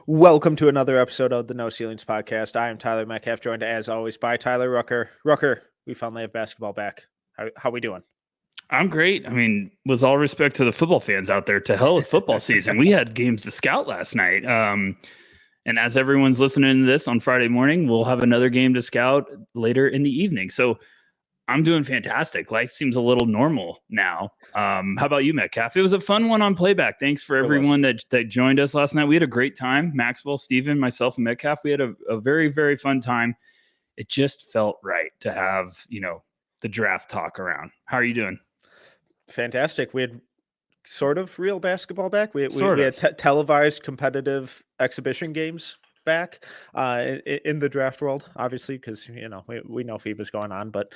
Welcome to another episode of the No Ceilings Podcast. I am Tyler Metcalf, joined as always by Tyler Rucker. Rucker, we finally have basketball back. How we doing? I'm great. I mean, with all respect to the football fans out there, to hell with football season. We had games to scout last night. And as everyone's listening to this on Friday morning, we'll have another game to scout later in the evening. So I'm doing fantastic. Life seems a little normal now. How about you, Metcalf? It was a fun one on playback. Thanks for everyone that joined us last night. We had a great time. Maxwell, Steven, myself, and Metcalf. We had a very, very fun time. It just felt right to have, the draft talk around. How are you doing? Fantastic. We had sort of real basketball back. We had televised competitive exhibition games back in the draft world, obviously, because we know FIBA's going on, but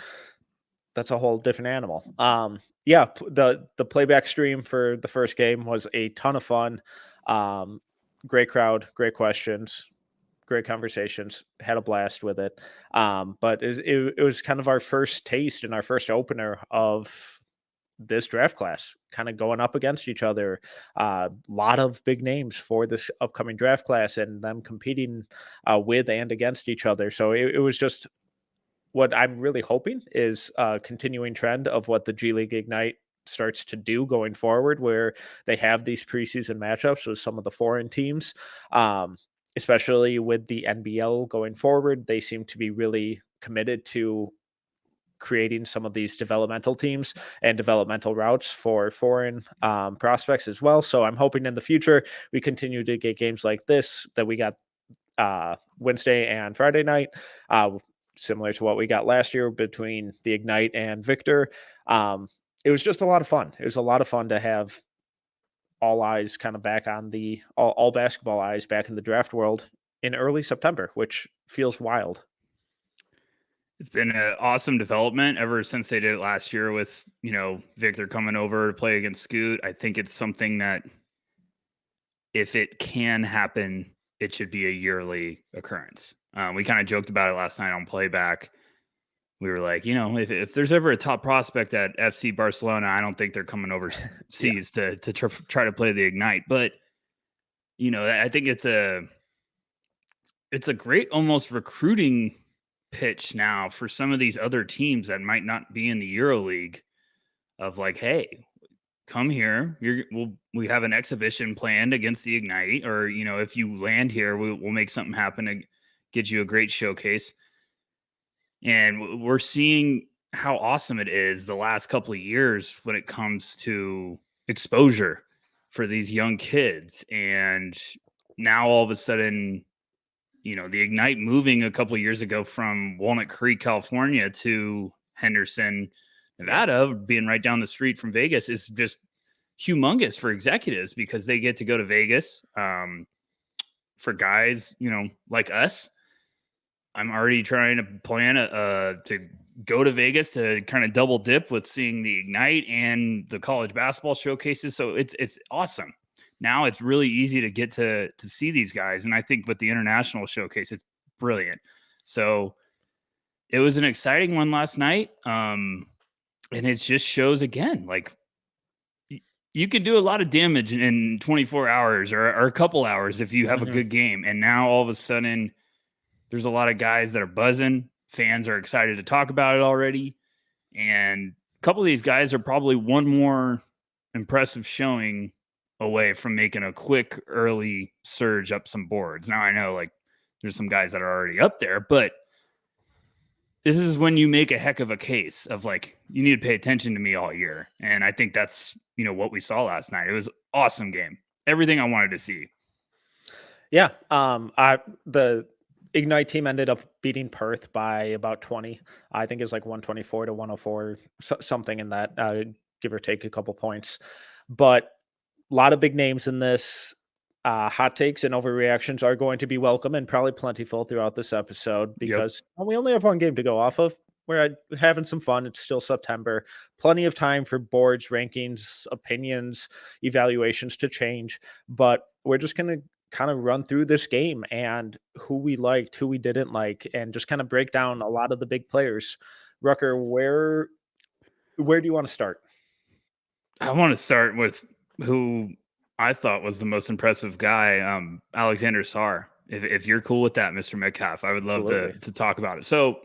that's a whole different animal. The playback stream for the first game was a ton of fun. Great crowd, great questions, great conversations. Had a blast with it. But it was kind of our first taste and our first opener of this draft class, kind of going up against each other. A lot of big names for this upcoming draft class and them competing with and against each other. So it was just what I'm really hoping is a continuing trend of what the G League Ignite starts to do going forward, where they have these preseason matchups with some of the foreign teams, especially with the NBL going forward. They seem to be really committed to creating some of these developmental teams and developmental routes for foreign prospects as well. So I'm hoping in the future we continue to get games like this that we got Wednesday and Friday night, similar to what we got last year between the Ignite and Victor. It was just a lot of fun. It was a lot of fun to have all eyes kind of back on all basketball eyes back in the draft world in early September, which feels wild. It's been an awesome development ever since they did it last year with, Victor coming over to play against Scoot. I think it's something that if it can happen, it should be a yearly occurrence. We kind of joked about it last night on playback. We were like, if there's ever a top prospect at FC Barcelona, I don't think they're coming overseas to try to play the Ignite. But, I think it's a great almost recruiting pitch now for some of these other teams that might not be in the EuroLeague of like, hey, come here. We have an exhibition planned against the Ignite, or, if you land here, we'll make something happen to get you a great showcase. And we're seeing how awesome it is the last couple of years when it comes to exposure for these young kids. And now all of a sudden, the Ignite moving a couple of years ago from Walnut Creek, California to Henderson, Nevada, being right down the street from Vegas is just humongous for executives because they get to go to Vegas. For guys, like us, I'm already trying to plan to go to Vegas to kind of double dip with seeing the Ignite and the college basketball showcases. So it's awesome. Now it's really easy to get to see these guys. And I think with the international showcase, it's brilliant. So it was an exciting one last night. And it just shows again, like you can do a lot of damage in 24 hours or a couple hours if you have a good game. And now all of a sudden there's a lot of guys that are buzzing. Fans are excited to talk about it already. And a couple of these guys are probably one more impressive showing away from making a quick early surge up some boards. Now I know like there's some guys that are already up there, but this is when you make a heck of a case of like, you need to pay attention to me all year. And I think that's, what we saw last night. It was an awesome game. Everything I wanted to see. Yeah. The Ignite team ended up beating Perth by about 20. I think it was like 124 to 104, something in that, give or take a couple points. But a lot of big names in this. Hot takes and overreactions are going to be welcome and probably plentiful throughout this episode because we only have one game to go off of. We're having some fun. It's still September. Plenty of time for boards, rankings, opinions, evaluations to change. But we're just going to kind of run through this game and who we liked, who we didn't like, and just kind of break down a lot of the big players. Rucker, where do you want to start? I want to start with who I thought was the most impressive guy, Alexandre Sarr. If you're cool with that, Mr. Metcalf, I would love to talk about it. So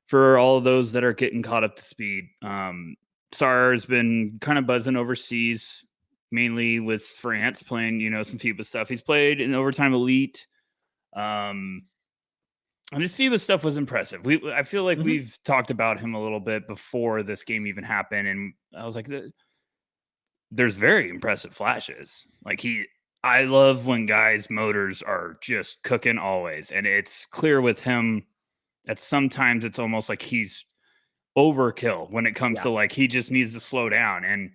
for all of those that are getting caught up to speed, Sarr has been kind of buzzing overseas, mainly with France, playing, some FIBA stuff. He's played in Overtime Elite. And his FIBA stuff was impressive. I feel like we've talked about him a little bit before this game even happened. And I was like, there's very impressive flashes. Like I love when guys' motors are just cooking always. And it's clear with him that sometimes it's almost like he's overkill when it comes to like, he just needs to slow down. And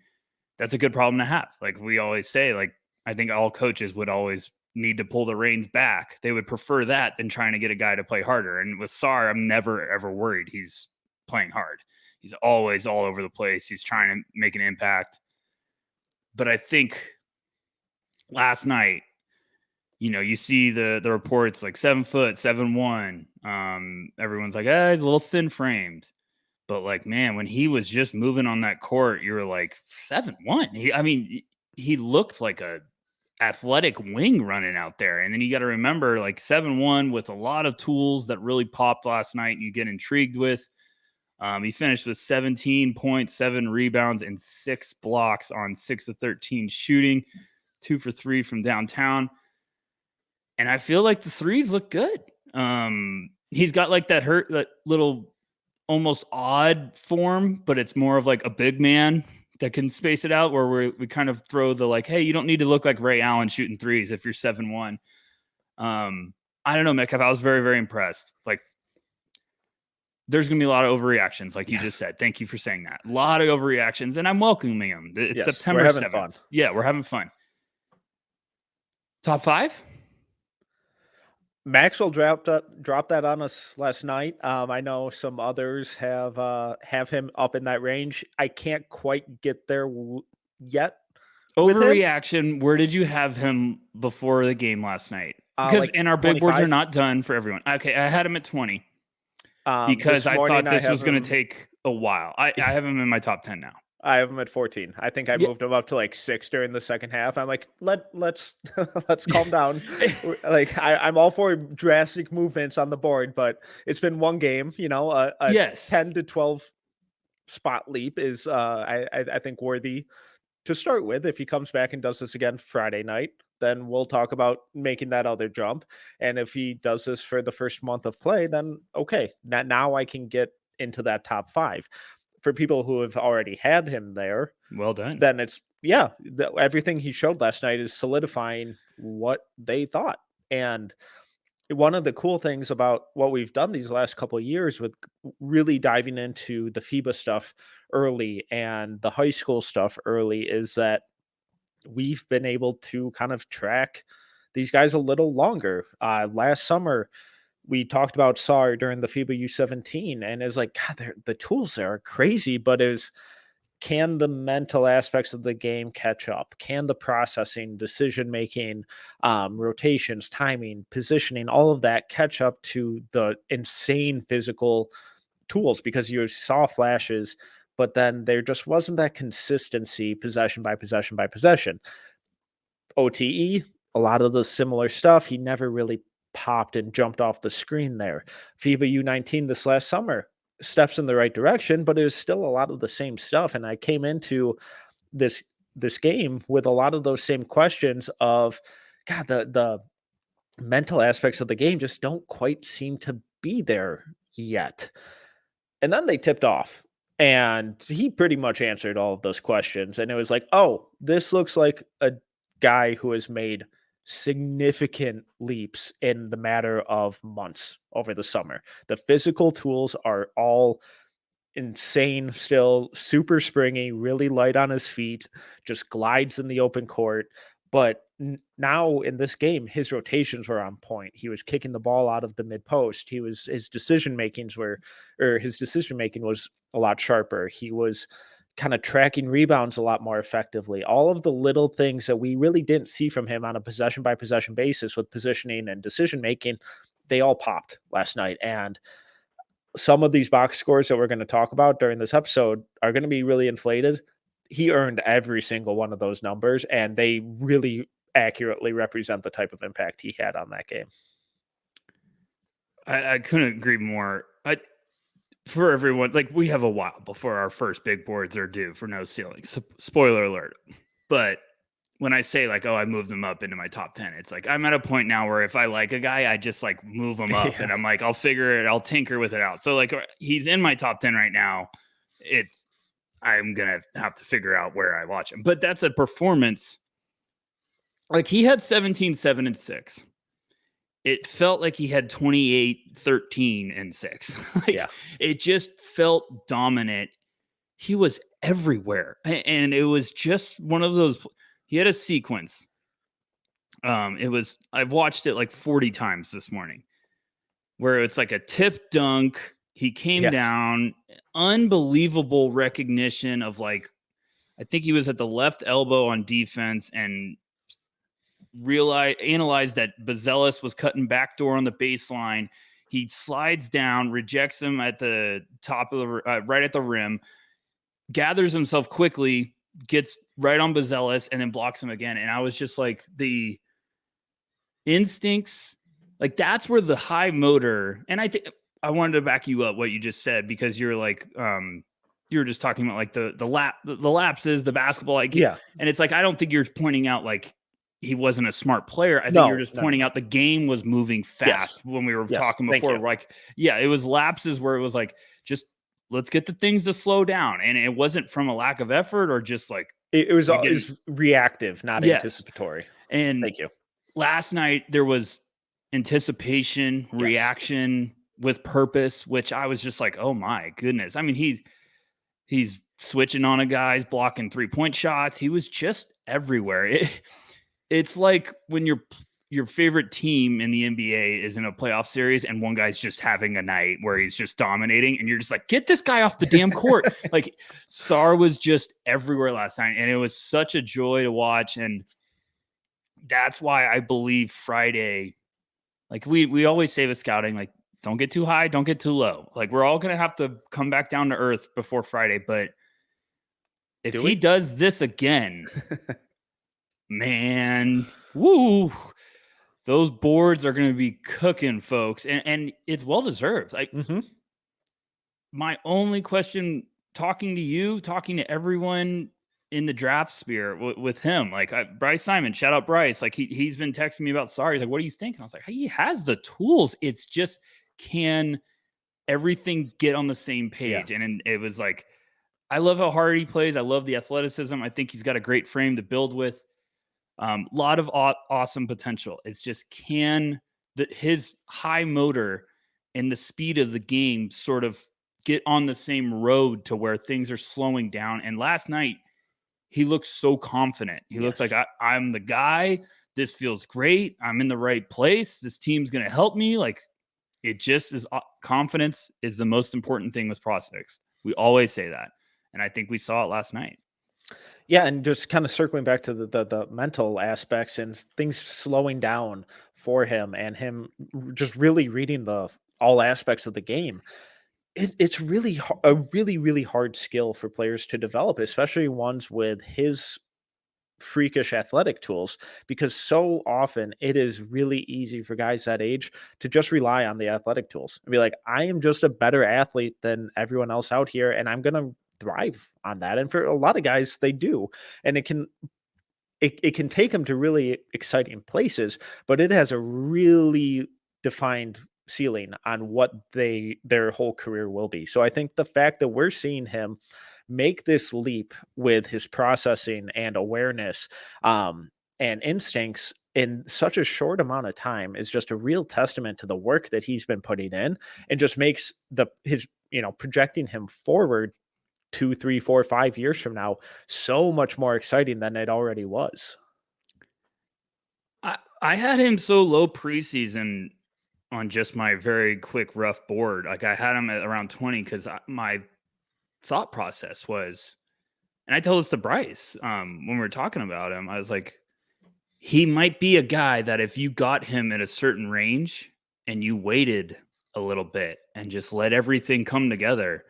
that's a good problem to have. Like we always say, like, I think all coaches would always need to pull the reins back. They would prefer that than trying to get a guy to play harder. And with Sarr, I'm never, ever worried he's playing hard. He's always all over the place. He's trying to make an impact. But I think last night, you see the reports like 7 foot, 7'1". Everyone's like, he's a little thin framed. But like, man, when he was just moving on that court, you were like 7'1". He looked like a athletic wing running out there. And then you got to remember, like 7'1" with a lot of tools that really popped last night. You get intrigued with. He finished with 17 points, 7 rebounds, and 6 blocks on 6 of 13 shooting, 2 for 3 from downtown. And I feel like the threes look good. He's got like that little almost odd form, but it's more of like a big man that can space it out, where we kind of throw the like, hey, you don't need to look like Ray Allen shooting threes if you're 7'1". I don't know, Metcalf. I was very, very impressed. Like, there's going to be a lot of overreactions, like you just said. Thank you for saying that. A lot of overreactions, and I'm welcoming them. It's September 7th. Fun. Yeah, we're having fun. Top 5? Maxwell dropped that on us last night. I know some others have him up in that range. I can't quite get there yet. Overreaction. Where did you have him before the game last night? Because and our big 25? Boards are not done for everyone. Okay, I had him at 20 because I thought this was going to take a while. I have him in my top 10 now. I have him at 14. I think I moved him up to like 6 during the second half. I'm like, let's calm down. Like I'm all for drastic movements on the board, but it's been one game. A 10 to 12 spot leap is I think worthy to start with. If he comes back and does this again Friday night, then we'll talk about making that other jump. And if he does this for the first month of play, then okay, now I can get into that top 5. For people who have already had him there, well done. Then it's everything he showed last night is solidifying what they thought. And one of the cool things about what we've done these last couple of years with really diving into the FIBA stuff early and the high school stuff early is that we've been able to kind of track these guys a little longer. Last summer, we talked about Sarr during the FIBA U17, and it's like, God, the tools there are crazy, but can the mental aspects of the game catch up? Can the processing, decision-making, rotations, timing, positioning, all of that catch up to the insane physical tools? Because you saw flashes, but then there just wasn't that consistency possession by possession by possession. OTE, a lot of the similar stuff. He never really popped and jumped off the screen there. FIBA U19 this last summer, steps in the right direction, but it was still a lot of the same stuff. And I came into this game with a lot of those same questions of, God, the mental aspects of the game just don't quite seem to be there yet. And then they tipped off, and he pretty much answered all of those questions. And it was like, oh, this looks like a guy who has made significant leaps in the matter of months over the summer. The physical tools are all insane still, super springy, really light on his feet, just glides in the open court. But now in this game, his rotations were on point. He was kicking the ball out of the mid post. His decision making was a lot sharper. He was kind of tracking rebounds a lot more effectively. All of the little things that we really didn't see from him on a possession by possession basis with positioning and decision making, they all popped last night. And some of these box scores that we're going to talk about during this episode are going to be really inflated. he earned every single one of those numbers, and they really accurately represent the type of impact he had on that game. I couldn't agree more. For everyone, like, we have a while before our first big boards are due for no ceiling. Spoiler alert. But when I say, like, oh, I moved them up into my top 10, it's like I'm at a point now where if I like a guy, I just like move him up and I'm like, I'll figure it, I'll tinker with it out. So like he's in my top 10 right now. I'm going to have to figure out where I watch him. But that's a performance. Like, he had 17, 7, and 6. It felt like he had 28, 13, and 6. It just felt dominant. He was everywhere. And it was just one of those. He had a sequence. I've watched it like 40 times this morning, where it's like a tip dunk. He came down, unbelievable recognition of, like, I think he was at the left elbow on defense and analyzed that Buzelis was cutting backdoor on the baseline. He slides down, rejects him at the top of the right at the rim, gathers himself quickly, gets right on Buzelis, and then blocks him again. And I was just like, the instincts, like, that's where the high motor. And I think I wanted to back you up what you just said, because you're like, you were just talking about like the lapses, the basketball IQ. And it's like, I don't think you're pointing out like he wasn't a smart player. I think you're just pointing out the game was moving fast when we were talking before. Like, it was lapses where it was like, just let's get the things to slow down. And it wasn't from a lack of effort or just like, it was reactive, not anticipatory. And thank you. Last night there was anticipation, reaction with purpose, which I was just like, oh my goodness. I mean, he's switching on a guy's blocking 3-point shots. He was just everywhere. It's like when your favorite team in the NBA is in a playoff series and one guy's just having a night where he's just dominating and you're just like, get this guy off the damn court. Like, Sarr was just everywhere last night, and it was such a joy to watch. And that's why I believe Friday, like we always say with scouting, like, don't get too high, don't get too low. Like, we're all going to have to come back down to earth before Friday. But if he does this again, man, woo, those boards are going to be cooking, folks. And it's well-deserved. Like, my only question, talking to you, talking to everyone in the draft sphere with him, like Bryce Simon, shout out Bryce. Like, he's been texting me about Sarr. He's like, what do you think? And I was like, he has the tools. It's just, can everything get on the same page? And it was like, I love how hard he plays. I love the athleticism. I think he's got a great frame to build with. Lot of awesome potential. It's just, can his high motor and the speed of the game sort of get on the same road to where things are slowing down? And last night, he looked so confident. He looked like, I'm the guy. This feels great. I'm in the right place. This team's going to help me. Like, it just is, confidence is the most important thing with prospects. We always say that. And I think we saw it last night. Yeah, and just kind of circling back to the mental aspects and things slowing down for him, and him just really reading all aspects of the game. It's really a really hard skill for players to develop, especially ones with his freakish athletic tools, because so often it is really easy for guys that age to just rely on the athletic tools and be like, I am just a better athlete than everyone else out here, and I'm going to thrive on that. And for a lot of guys, they do. And it can take them to really exciting places, but it has a really defined ceiling on what their whole career will be. So I think the fact that we're seeing him make this leap with his processing and awareness and instincts in such a short amount of time is just a real testament to the work that he's been putting in, and just makes his projecting him forward 2, 3, 4, 5 years from now so much more exciting than it already was. I had him so low preseason on just my very quick rough board. Like, I had him at around 20 because my thought process was, and I told this to Bryce when we were talking about him, I was like, he might be a guy that if you got him at a certain range and you waited a little bit and just let everything come together,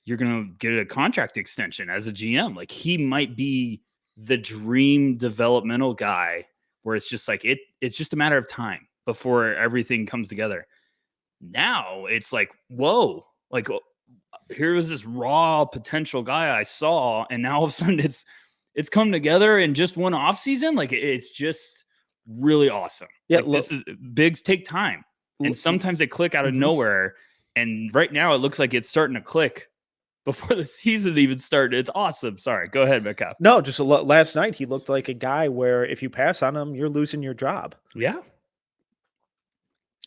you're going to get a contract extension as a GM. Like, he might be the dream developmental guy where it's just like, it's just a matter of time before everything comes together. Now it's like, whoa, like, here was this raw potential guy I saw, and now all of a sudden it's come together in just one off season. Like, it's just really awesome. Yeah, like, this is bigs take time, and sometimes they click out of nowhere. And right now it looks like it's starting to click before the season even started. It's awesome. Sorry, go ahead, Metcalf. No, just last night he looked like a guy where if you pass on him, you're losing your job. Yeah,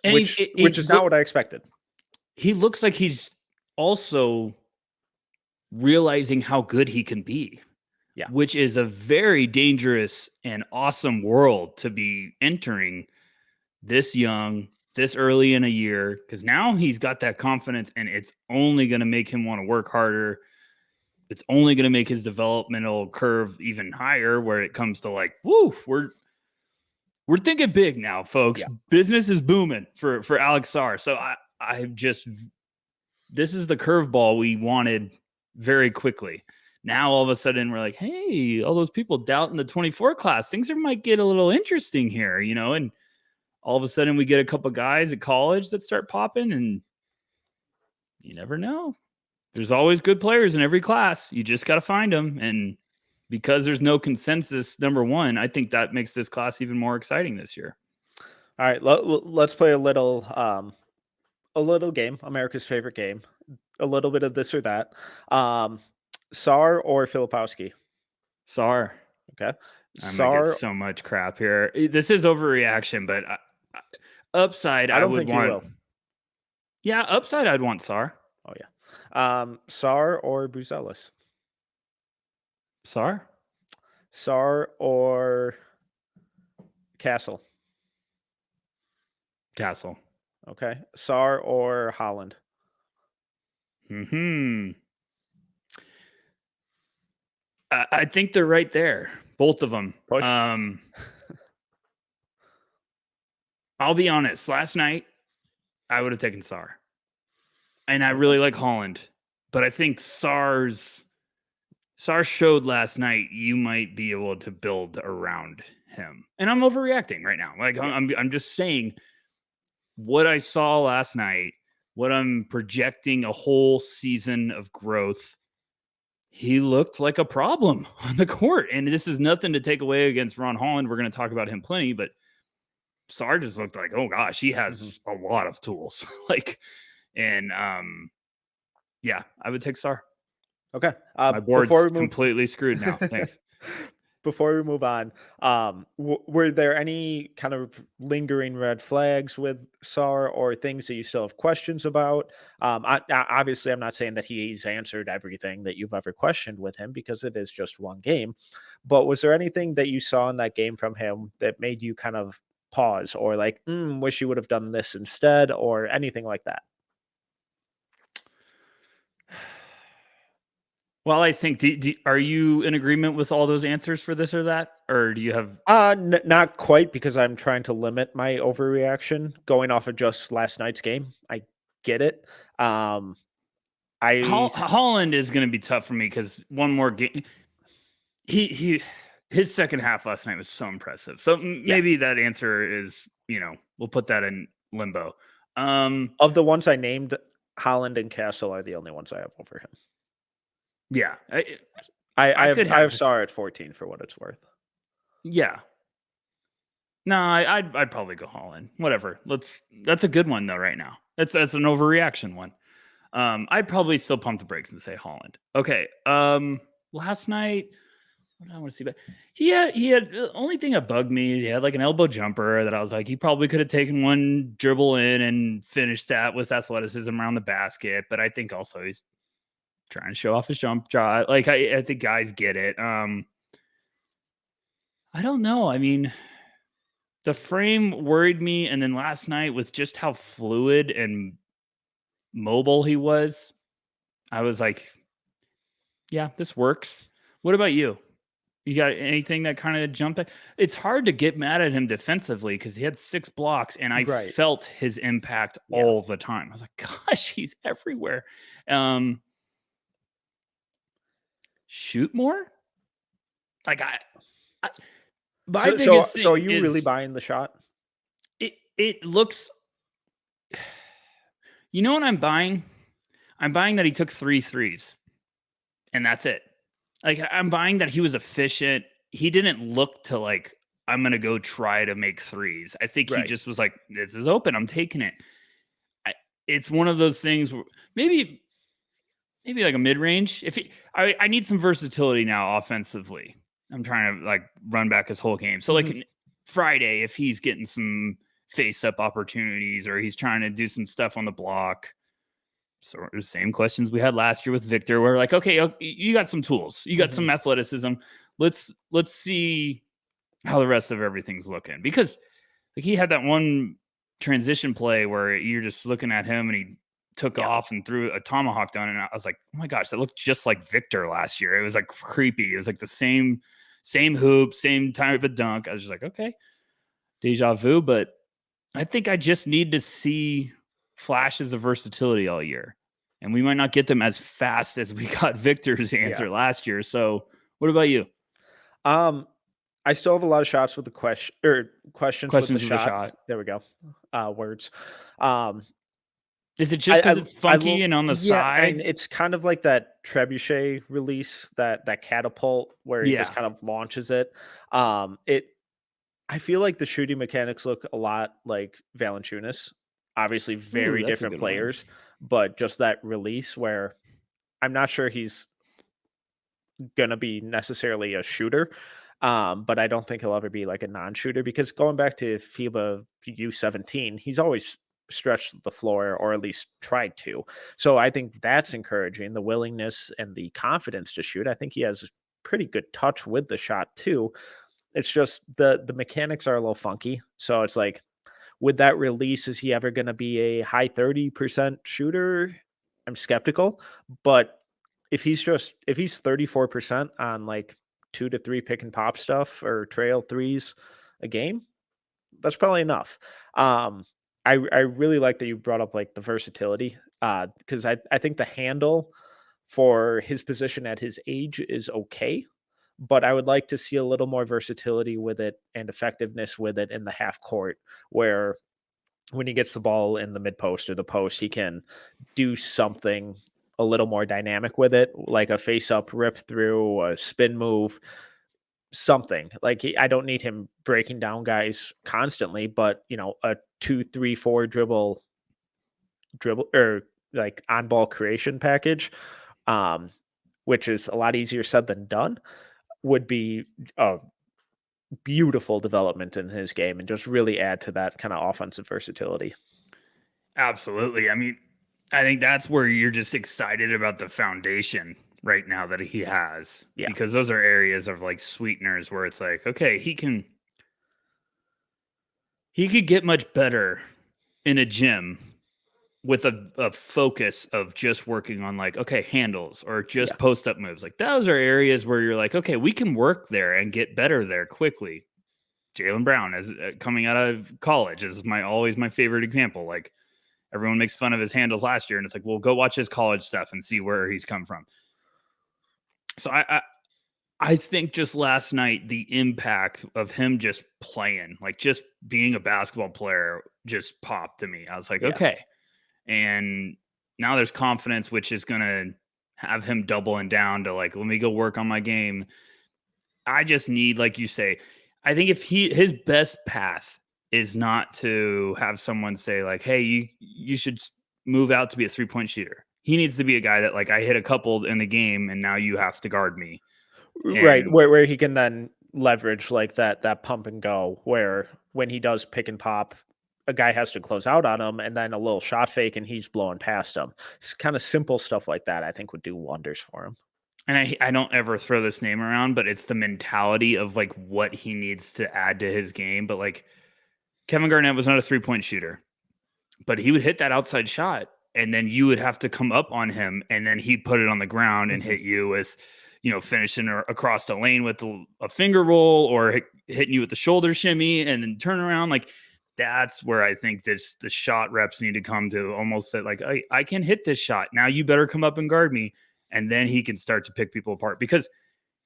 and which is not what I expected. He looks like he's also realizing how good he can be. Yeah, which is a very dangerous and awesome world to be entering this young, this early in a year, because now he's got that confidence, and it's only going to make him want to work harder. It's only going to make his developmental curve even higher, where it comes to like, woo, we're thinking big now, folks. Yeah. Business is booming for Alex Sarr. So this is the curveball we wanted very quickly. Now all of a sudden we're like, hey, all those people doubting the 24 class, things might get a little interesting here, and all of a sudden we get a couple guys at college that start popping, and you never know. There's always good players in every class. You just got to find them. And because there's no consensus, number one, I think that makes this class even more exciting this year. All right, let's play a little game, America's favorite game, a little bit of this or that. Sarr or Filipowski? Sarr. Okay. I'm gonna get so much crap here. This is overreaction, but upside, I don't think want. You will. Yeah, upside, I'd want Sarr. Oh yeah. Sarr or Buzelis? Sarr or Castle? Castle. Okay. Sarr or Holland? I think they're right there, both of them. I'll be honest. Last night, I would have taken Sarr, and I really like Holland, but I think Sarr showed last night you might be able to build around him. And I'm overreacting right now. Like, I'm just saying what I saw last night, what I'm projecting a whole season of growth. He looked like a problem on the court. And this is nothing to take away against Ron Holland. We're going to talk about him plenty, but Sarr just looked like, oh gosh, he has a lot of tools. Yeah, I would take Sarr. Okay. My board's completely screwed now. Thanks. Before we move on, were there any kind of lingering red flags with Sarr or things that you still have questions about? Obviously, I'm not saying that he's answered everything that you've ever questioned with him, because it is just one game. But was there anything that you saw in that game from him that made you kind of pause or like, wish you would have done this instead, or anything like that? Well, I think, are you in agreement with all those answers for this or that? Or do you have... not quite, because I'm trying to limit my overreaction going off of just last night's game. I get it. Holland is going to be tough for me because one more game... His second half last night was so impressive. So maybe that answer is, we'll put that in limbo. Of the ones I named, Holland and Castle are the only ones I have over him. Yeah, I have Sarr at 14 for what it's worth. Yeah. No, I'd probably go Holland. Whatever. That's a good one though. Right now, that's an overreaction one. I'd probably still pump the brakes and say Holland. Okay. Last night, what did I want to see? But he had the only thing that bugged me. He had like an elbow jumper that I was like, he probably could have taken one dribble in and finished that with athleticism around the basket. But I think also he's trying to show off his jump shot. Like, I think guys get it. I don't know. I mean, the frame worried me. And then last night with just how fluid and mobile he was, I was like, yeah, this works. What about you? You got anything that kind of jumped? It's hard to get mad at him defensively because he had 6 blocks and I felt his impact all the time. I was like, gosh, he's everywhere. shoot more. Like my biggest thing. So are you really buying the shot? It looks. You know what I'm buying? I'm buying that he took 3 threes, and that's it. Like, I'm buying that he was efficient. He didn't look to like, I'm gonna go try to make threes. I think he just was like, this is open. I'm taking it. It's one of those things where maybe like a mid range. I need some versatility now offensively. I'm trying to like run back his whole game. So like Friday, if he's getting some face up opportunities or he's trying to do some stuff on the block. So the same questions we had last year with Victor. We're like, okay, you got some tools, you got some athleticism. Let's see how the rest of everything's looking, because like he had that one transition play where you're just looking at him and he took off and threw a tomahawk down, and I was like, oh my gosh, that looked just like Victor last year. It was like creepy. It was like the same hoop, same type of dunk. I was just like, okay, deja vu. But I think I just need to see flashes of versatility all year, and we might not get them as fast as we got Victor's answer last year. So what about you? I still have a lot of shots with the questions with the shot. There we go. Words. Is it just because it's funky and on the side? And it's kind of like that trebuchet release, that catapult where he just kind of launches it. I feel like the shooting mechanics look a lot like Valanciunas. Obviously, very different players, but just that release where I'm not sure he's gonna be necessarily a shooter. But I don't think he'll ever be like a non-shooter, because going back to FIBA U17, he's always stretched the floor, or at least tried to. So I think that's encouraging, the willingness and the confidence to shoot. I think he has pretty good touch with the shot too. It's just the mechanics are a little funky. So it's like, with that release, is he ever going to be a high 30% shooter? I'm skeptical. But if he's 34% on like 2 to 3 pick and pop stuff or trail threes a game, that's probably enough. I really like that you brought up like the versatility, because I think the handle for his position at his age is okay, but I would like to see a little more versatility with it and effectiveness with it in the half court, where when he gets the ball in the mid post or the post, he can do something a little more dynamic with it, like a face up rip through, a spin move, something. Like, I don't need him breaking down guys constantly, but a 2, 3, 4 dribble or like on ball creation package, which is a lot easier said than done, would be a beautiful development in his game and just really add to that kind of offensive versatility. Absolutely. I mean, I think that's where you're just excited about the foundation right now that he has, because those are areas of like sweeteners where it's like, okay, he could get much better in a gym with a focus of just working on like, okay, handles or just post up moves. Like, those are areas where you're like, okay, we can work there and get better there quickly. Jaylen Brown is coming out of college is always my favorite example. Like, everyone makes fun of his handles last year, and it's like, well, go watch his college stuff and see where he's come from. So I think just last night, the impact of him just playing, like just being a basketball player, just popped to me. I was like, okay. And now there's confidence, which is going to have him doubling down to like, let me go work on my game. I just need, like you say, I think if his best path is not to have someone say like, hey, you should move out to be a 3-point shooter. He needs to be a guy that like, I hit a couple in the game and now you have to guard me. Right. Where he can then leverage like that pump and go, where when he does pick and pop, a guy has to close out on him and then a little shot fake and he's blowing past him. It's kind of simple stuff like that, I think, would do wonders for him. And I don't ever throw this name around, but it's the mentality of like what he needs to add to his game. But like, Kevin Garnett was not a 3-point shooter, but he would hit that outside shot and then you would have to come up on him and then he'd put it on the ground and hit you with, finishing across the lane with a finger roll or hitting you with the shoulder shimmy and then turn around. Like, that's where I think the shot reps need to come to, almost say like, I can hit this shot. Now you better come up and guard me. and then he can start to pick people apart because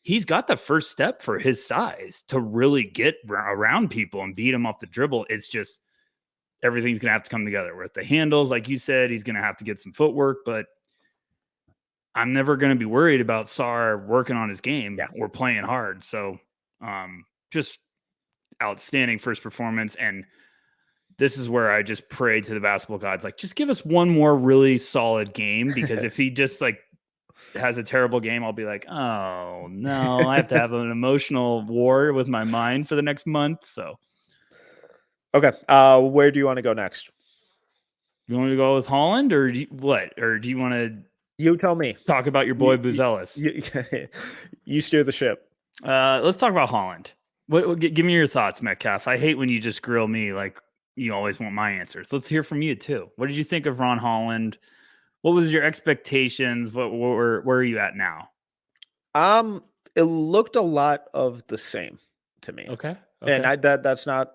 he's got the first step for his size to really get around people and beat them off the dribble. It's just everything's going to have to come together with the handles. Like you said, he's going to have to get some footwork, but I'm never going to be worried about Sarr working on his game or playing hard. So just outstanding first performance. And this is where I just pray to the basketball gods, like, just give us one more really solid game, because if he just like has a terrible game, I'll be like, oh no, I have to have an emotional war with my mind for the next month. So, okay. Where do you want to go next? You want to go with Holland or what? Or do you want to? You tell me. Talk about your boy Buzelis. You steer the ship. Let's talk about Holland. Give me your thoughts, Metcalf. I hate when you just grill me like you always want my answers. Let's hear from you too. What did you think of Ron Holland? What was your expectations? Where are you at now? It looked a lot of the same to me. Okay. And that's not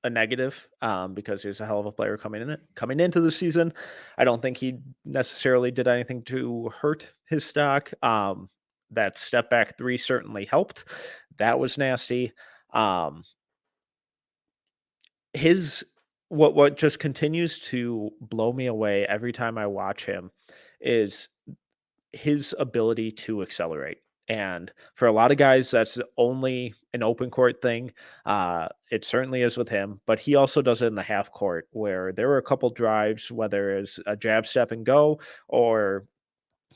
a negative, because he's a hell of a player coming into the season. I don't think he necessarily did anything to hurt his stock. That step back three certainly helped. That was nasty. What just continues to blow me away every time I watch him is his ability to accelerate. And for a lot of guys, that's only an open court thing. It certainly is with him, but he also does it in the half court, where there were a couple drives, whether it's a jab step and go or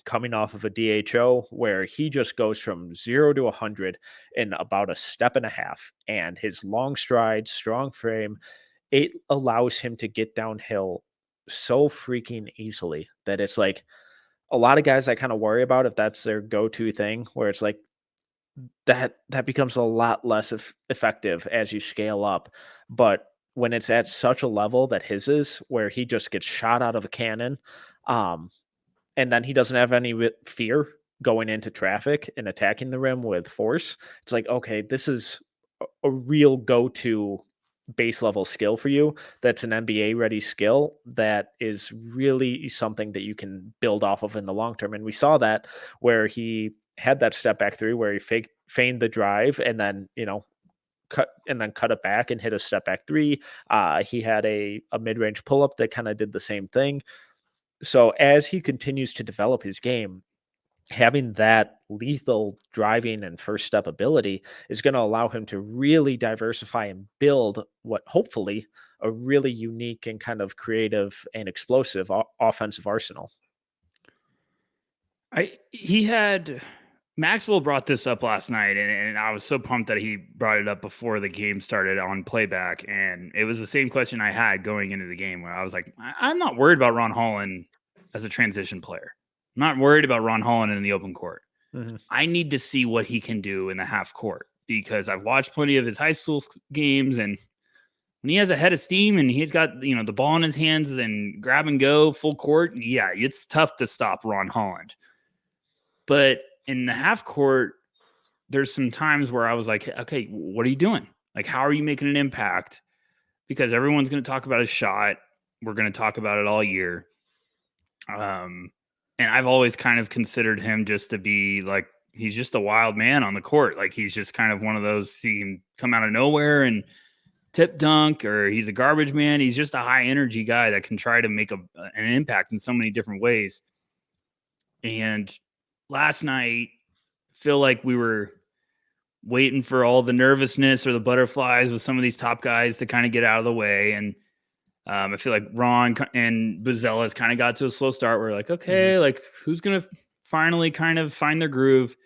coming off of a DHO, where he just goes from 0 to 100 in about a step and a half. And his long strides, strong frame, it allows him to get downhill so freaking easily that it's like, a lot of guys I kind of worry about if that's their go-to thing, where it's like that becomes a lot less effective as you scale up. But when it's at such a level that his is, where he just gets shot out of a cannon, and then he doesn't have any fear going into traffic and attacking the rim with force, it's like, okay, this is a real go-to base level skill for you. That's an NBA ready skill that is really something that you can build off of in the long term. And we saw that where he had that step back three, where he feigned the drive and then, cut it back and hit a step back three. He had a mid-range pull-up that kind of did the same thing. So as he continues to develop his game, having that lethal driving and first step ability is going to allow him to really diversify and build what hopefully a really unique and kind of creative and explosive offensive arsenal. Maxwell brought this up last night, and I was so pumped that he brought it up before the game started on playback. And it was the same question I had going into the game, where I was like, I'm not worried about Ron Holland as a transition player. I'm not worried about Ron Holland in the open court. Mm-hmm. I need to see what he can do in the half court, because I've watched plenty of his high school games, and when he has a head of steam and he's got, the ball in his hands and grab and go full court, yeah, it's tough to stop Ron Holland. But in the half court, there's some times where I was like, okay, what are you doing? Like, how are you making an impact? Because everyone's going to talk about his shot. We're going to talk about it all year. And I've always kind of considered him just to be like, he's just a wild man on the court. Like, he's just kind of one of those, he can come out of nowhere and tip dunk, or he's a garbage man. He's just a high energy guy that can try to make an impact in so many different ways. And last night, feel like we were waiting for all the nervousness or the butterflies with some of these top guys to kind of get out of the way. And I feel like Ron and Buzelis kind of got to a slow start. We're like, okay, like, who's going to finally kind of find their groove?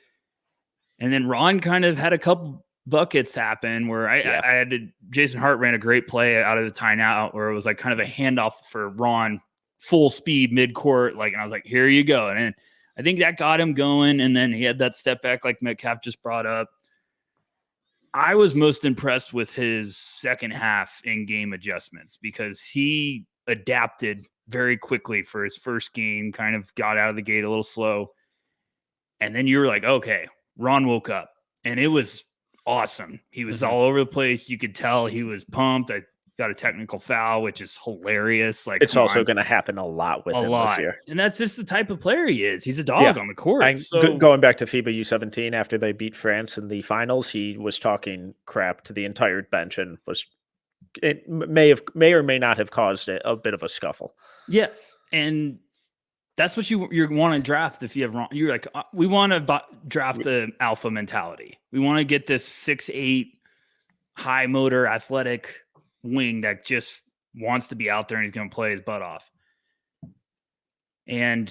And then Ron kind of had a couple buckets happen where I had Jason Hart ran a great play out of the timeout where it was like kind of a handoff for Ron, full speed mid-court. Like, and I was like, here you go. And then I think that got him going. And then he had that step back like Metcalf just brought up. I was most impressed with his second half in-game adjustments, because he adapted very quickly for his first game, kind of got out of the gate a little slow. And then you were like, okay, Ron woke up, and it was awesome. He was all over the place. You could tell he was pumped. got a technical foul, which is hilarious. Like, it's also going to happen a lot with him this year. And that's just the type of player he is. He's a dog on the court. And so going back to FIBA U17, after they beat France in the finals, he was talking crap to the entire bench and it may or may not have caused a bit of a scuffle. Yes. And that's what you want to draft if you have you're like, we want to draft an alpha mentality. We want to get this 6'8", high motor, athletic wing that just wants to be out there and he's going to play his butt off. And,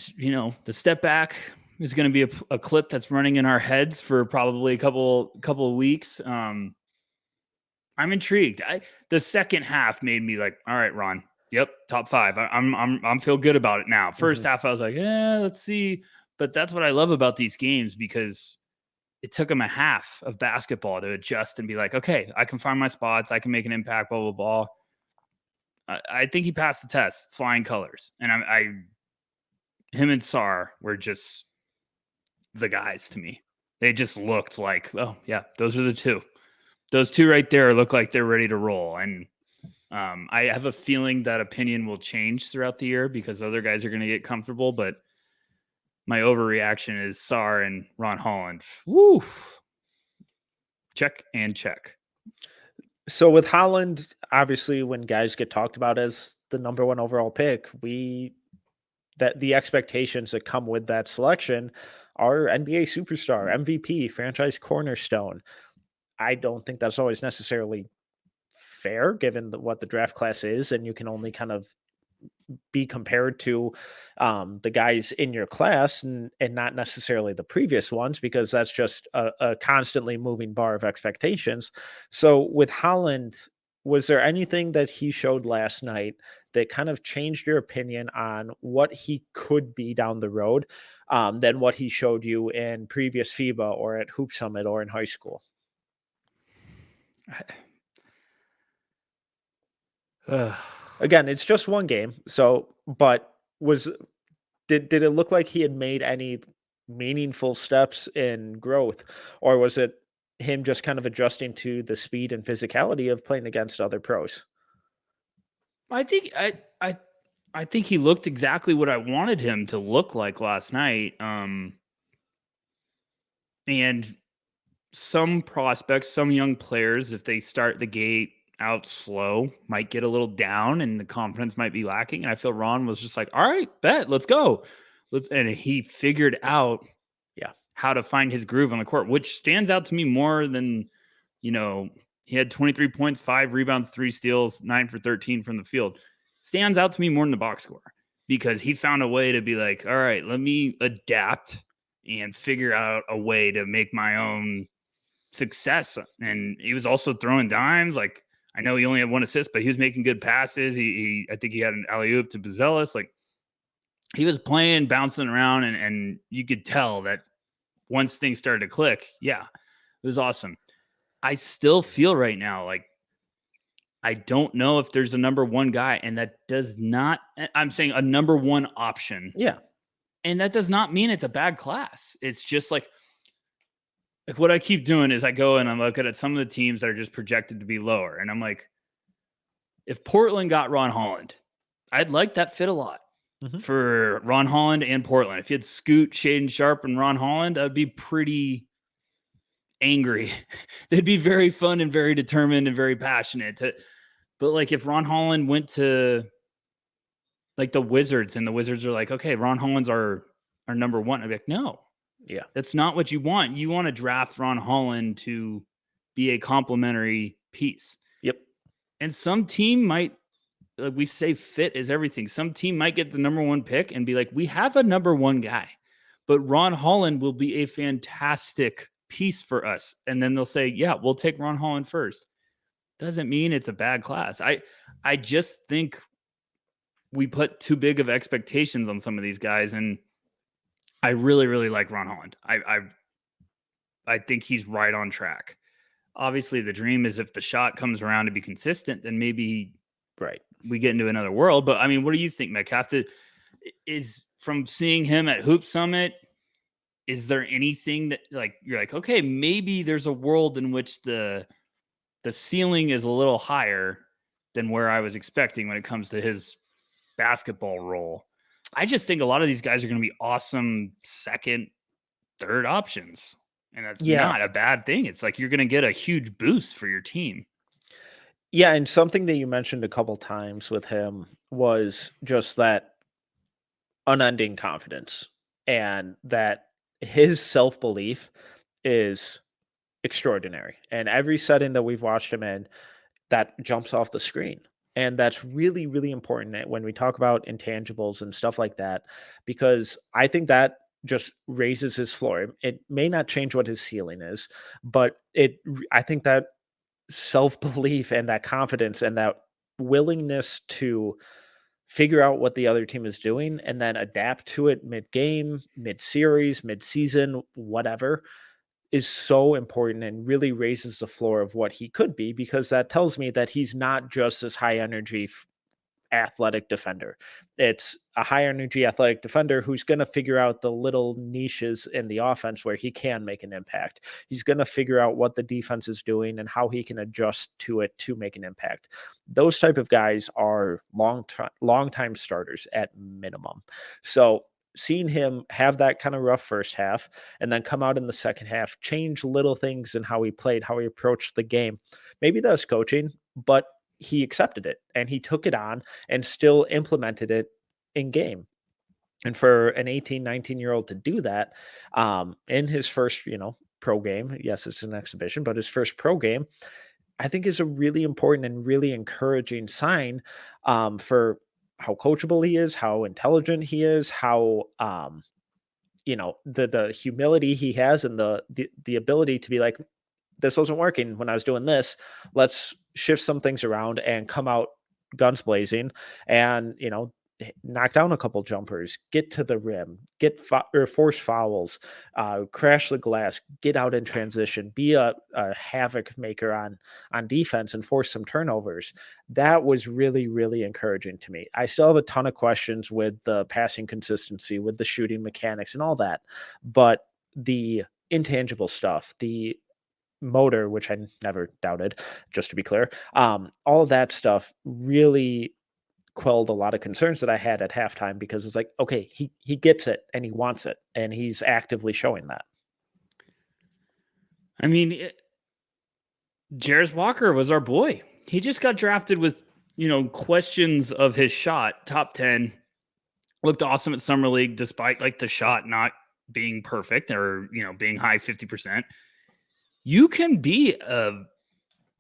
the step back is going to be a clip that's running in our heads for probably a couple of weeks. I'm intrigued. The second half made me like, all right, Ron. Yep, top 5. I'm feel good about it now. First half, I was like, let's see. But that's what I love about these games, because it took him a half of basketball to adjust and be like, okay, I can find my spots. I can make an impact, blah, blah, blah. I think he passed the test, flying colors. And him and Sarr were just the guys to me. They just looked like, oh, yeah, those are the two. Those two right there look like they're ready to roll. And I have a feeling that opinion will change throughout the year because other guys are going to get comfortable. But my overreaction is Sarr and Ron Holland. Woo! Check and check. So with Holland, obviously, when guys get talked about as the number 1 overall pick, that the expectations that come with that selection are NBA superstar, MVP, franchise cornerstone. I don't think that's always necessarily fair, given what the draft class is, and you can only kind of be compared to the guys in your class and not necessarily the previous ones, because that's just a constantly moving bar of expectations. So with Holland, was there anything that he showed last night that kind of changed your opinion on what he could be down the road than what he showed you in previous FIBA or at Hoop Summit or in high school? Again, it's just one game. So, but did it look like he had made any meaningful steps in growth, or was it him just kind of adjusting to the speed and physicality of playing against other pros? I think I think he looked exactly what I wanted him to look like last night. And some prospects, some young players, if they start the gate out slow, might get a little down and the confidence might be lacking. And I feel Ron was just like, all right, bet, let's go. And he figured out how to find his groove on the court, which stands out to me more than, he had 23 points, 5 rebounds, 3 steals, 9 for 13 from the field. Stands out to me more than the box score, because he found a way to be like, all right, let me adapt and figure out a way to make my own success. And he was also throwing dimes. Like, I know he only had 1 assist, but he was making good passes. I think he had an alley-oop to Buzelis. Like, he was playing, bouncing around, and you could tell that once things started to click, it was awesome. I still feel right now like I don't know if there's a number 1 guy, and that does not, I'm saying a number 1 option. Yeah. And that does not mean it's a bad class. It's just like what I keep doing is I go and I'm looking at some of the teams that are just projected to be lower. And I'm like, if Portland got Ron Holland, I'd like that fit a lot for Ron Holland and Portland. If you had Scoot, Shaden Sharp, and Ron Holland, I'd be pretty angry. They'd be very fun and very determined and very passionate. But like if Ron Holland went to like the Wizards and the Wizards are like, okay, Ron Holland's our number 1. I'd be like, no. Yeah. That's not what you want. You want to draft Ron Holland to be a complementary piece. Yep. And some team might, like we say, fit is everything. Some team might get the number 1 pick and be like, we have a number 1 guy, but Ron Holland will be a fantastic piece for us. And then they'll say, yeah, we'll take Ron Holland first. Doesn't mean it's a bad class. I just think we put too big of expectations on some of these guys, and I really, really like Ron Holland. I think he's right on track. Obviously, the dream is if the shot comes around to be consistent, then maybe we get into another world. But I mean, what do you think, Metcalf? Is from seeing him at Hoop Summit, is there anything that like you're like, okay, maybe there's a world in which the ceiling is a little higher than where I was expecting when it comes to his basketball role. I just think a lot of these guys are going to be awesome second, third options. And that's not a bad thing. It's like you're going to get a huge boost for your team. Yeah, and something that you mentioned a couple times with him was just that unending confidence, and that his self-belief is extraordinary. And every setting that we've watched him in, that jumps off the screen. And that's really, really important when we talk about intangibles and stuff like that, because I think that just raises his floor. It may not change what his ceiling is, but I think that self belief and that confidence and that willingness to figure out what the other team is doing and then adapt to it mid game, mid series, mid season, whatever, is so important and really raises the floor of what he could be, because that tells me that he's not just this high energy athletic defender. It's a high energy athletic defender who's going to figure out the little niches in the offense where he can make an impact. He's going to figure out what the defense is doing and how he can adjust to it to make an impact. Those type of guys are long time starters at minimum. So seeing him have that kind of rough first half and then come out in the second half, change little things in how he played, how he approached the game. Maybe that's coaching, but he accepted it and he took it on and still implemented it in game. And for an 18, 19-year-old to do that in his first, pro game, yes, it's an exhibition, but his first pro game, I think is a really important and really encouraging sign for how coachable he is, how intelligent he is, how the humility he has, and the ability to be like, this wasn't working when I was doing this. Let's shift some things around and come out guns blazing and, knock down a couple jumpers, get to the rim, or force fouls, crash the glass, get out in transition, be a havoc maker on defense and force some turnovers. That was really, really encouraging to me. I still have a ton of questions with the passing consistency, with the shooting mechanics and all that, but the intangible stuff, the motor, which I never doubted, just to be clear, all of that stuff really quelled a lot of concerns that I had at halftime, because it's like, okay, he gets it and he wants it and he's actively showing that. I mean, Jarris Walker was our boy. He just got drafted with, questions of his shot, top 10, looked awesome at Summer League, despite like the shot not being perfect or, being high 50%. You can be a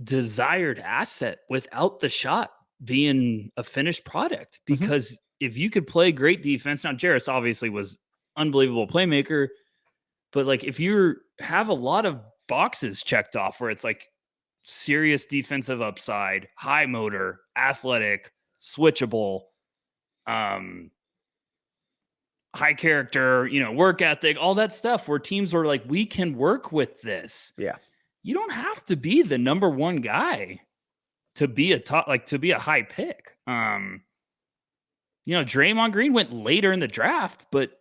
desired asset without the shot being a finished product, because if you could play great defense, now Jarris obviously was unbelievable playmaker, but like if you have a lot of boxes checked off where it's like serious defensive upside, high motor, athletic, switchable, high character, work ethic, all that stuff where teams are like, we can work with this. Yeah. You don't have to be the number one guy to be to be a high pick. Draymond Green went later in the draft, but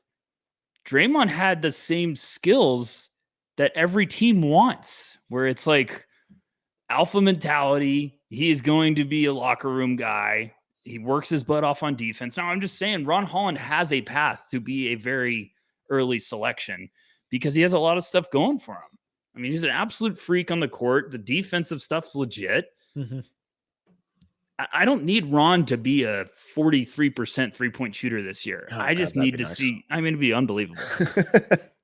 Draymond had the same skills that every team wants, where it's like alpha mentality. He is going to be a locker room guy. He works his butt off on defense. Now, I'm just saying Ron Holland has a path to be a very early selection because he has a lot of stuff going for him. I mean, he's an absolute freak on the court. The defensive stuff's legit. I don't need Ron to be a 43% three-point shooter this year. I just need to see. I mean, it'd be unbelievable.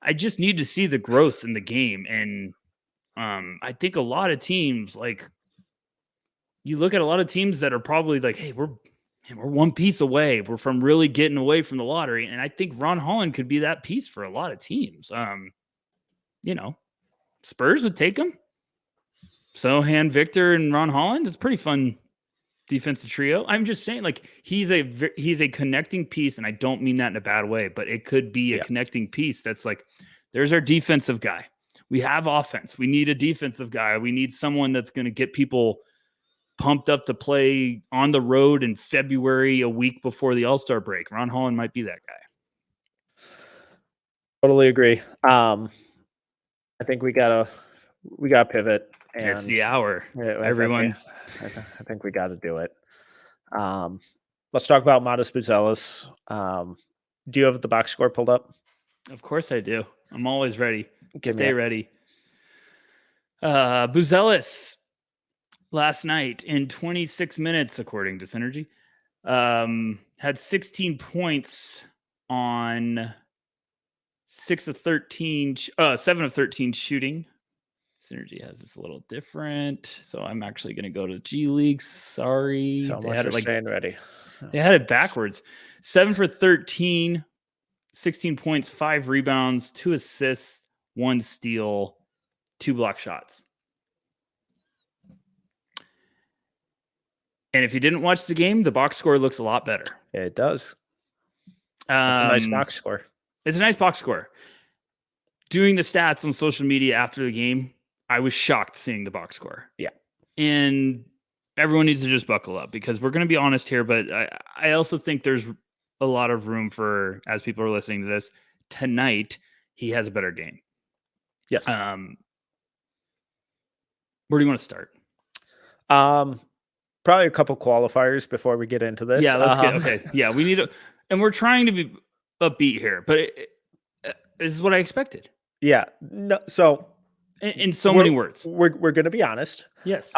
I just need to see the growth in the game. And I think a lot of teams, like, you look at a lot of teams that are probably like, hey, we're one piece away. We're from really getting away from the lottery. And I think Ron Holland could be that piece for a lot of teams. Spurs would take him. Sohan, Victor, and Ron Holland. It's pretty fun defensive trio. I'm just saying, like, he's a connecting piece, and I don't mean that in a bad way, but it could be a connecting piece that's like, there's our defensive guy. We have offense. We need a defensive guy. We need someone that's going to get people pumped up to play on the road in February, a week before the All-Star break. Ron Holland might be that guy. Totally agree. I think we gotta pivot. And it's the hour. Everyone's. I think we got to do it. Let's talk about Modest Buzelis. Do you have the box score pulled up? Of course I do. I'm always ready. Stay it. ready. Buzelis last night in 26 minutes, according to Synergy, had 16 points on 7 of 13 shooting. Synergy has this a little different, so I'm actually going to go to G League. Sorry, So they had it staying ready. They had it backwards. 7 for 13, 16 points, 5 rebounds, 2 assists, 1 steal, 2 block shots. And if you didn't watch the game, the box score looks a lot better. It does. It's a nice box score. It's a nice box score. Doing the stats on social media after the game, I was shocked seeing the box score. Yeah. And everyone needs to just buckle up because we're going to be honest here, but I also think there's a lot of room for, as people are listening to this, tonight, he has a better game. Yes. Where do you want to start? Probably a couple qualifiers before we get into this. Yeah, let's get, okay. Yeah, we need to, and we're trying to be upbeat here, but this is what I expected. Yeah. No, so in so many words, we're going to be honest. Yes.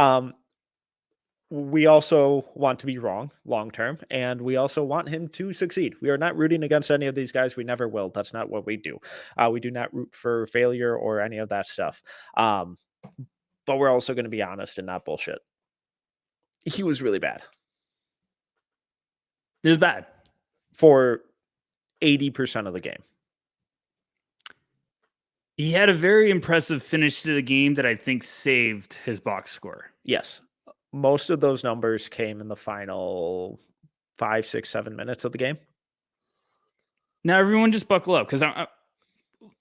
We also want to be wrong long term, and we also want him to succeed. We are not rooting against any of these guys. We never will. That's not what we do. We do not root for failure or any of that stuff. But we're also going to be honest and not bullshit. He was really bad. It was bad for 80% of the game. He had a very impressive finish to the game that I think saved his box score. Yes. Most of those numbers came in the final 5, 6, 7 minutes of the game. Now, everyone just buckle up because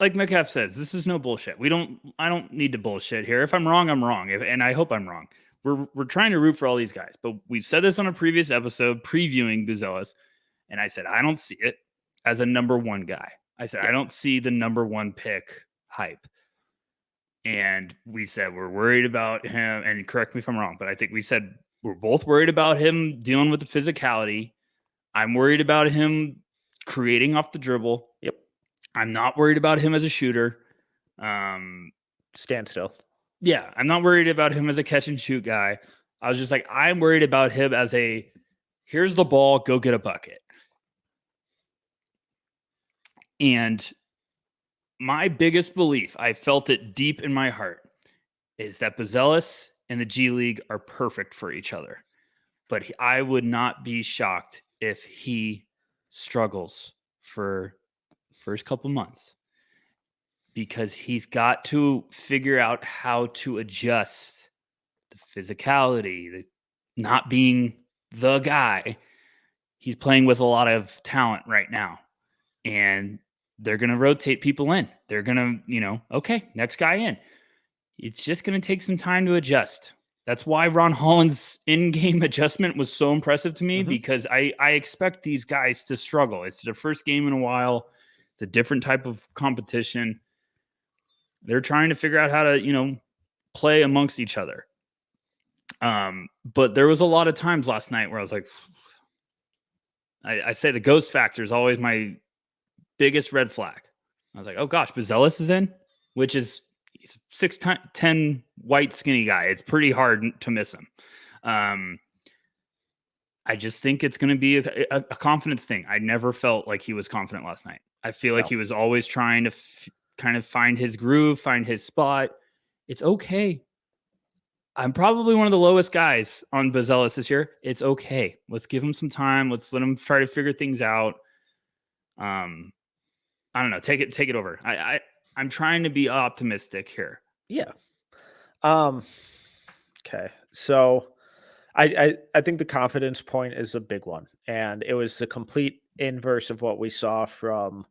like Metcalf says, this is no bullshit. I don't need to bullshit here. If I'm wrong, I'm wrong. And I hope I'm wrong. We're trying to root for all these guys, but we've said this on a previous episode previewing Buzelis, and I said I don't see it as a number one guy. I said I don't see the number one pick hype, and we said we're worried about him. And correct me if I'm wrong, but I think we said we're both worried about him dealing with the physicality. I'm worried about him creating off the dribble. Yep. I'm not worried about him as a shooter. Stand still. Yeah, I'm not worried about him as a catch and shoot guy. I was just like, I'm worried about him as a, here's the ball, go get a bucket. And my biggest belief, I felt it deep in my heart, is that Buzelis and the G League are perfect for each other. But I would not be shocked if he struggles for first couple months, because he's got to figure out how to adjust the physicality, the not being the guy. He's playing with a lot of talent right now, and they're going to rotate people in. They're going to, okay, next guy in. It's just going to take some time to adjust. That's why Ron Holland's in-game adjustment was so impressive to me, because I expect these guys to struggle. It's their first game in a while. It's a different type of competition. They're trying to figure out how to, play amongst each other. But there was a lot of times last night where I was like, I say the ghost factor is always my biggest red flag. I was like, oh gosh, Buzelis is in, which is he's 6'10" white skinny guy. It's pretty hard to miss him. I just think it's going to be a confidence thing. I never felt like he was confident last night. I feel like he was always trying to kind of find his groove, find his spot. It's okay. I'm probably one of the lowest guys on Buzelis this year. It's okay. Let's give him some time. Let's let him try to figure things out. I don't know. Take it over. I'm trying to be optimistic here. Yeah. Okay. So I think the confidence point is a big one. And it was the complete inverse of what we saw from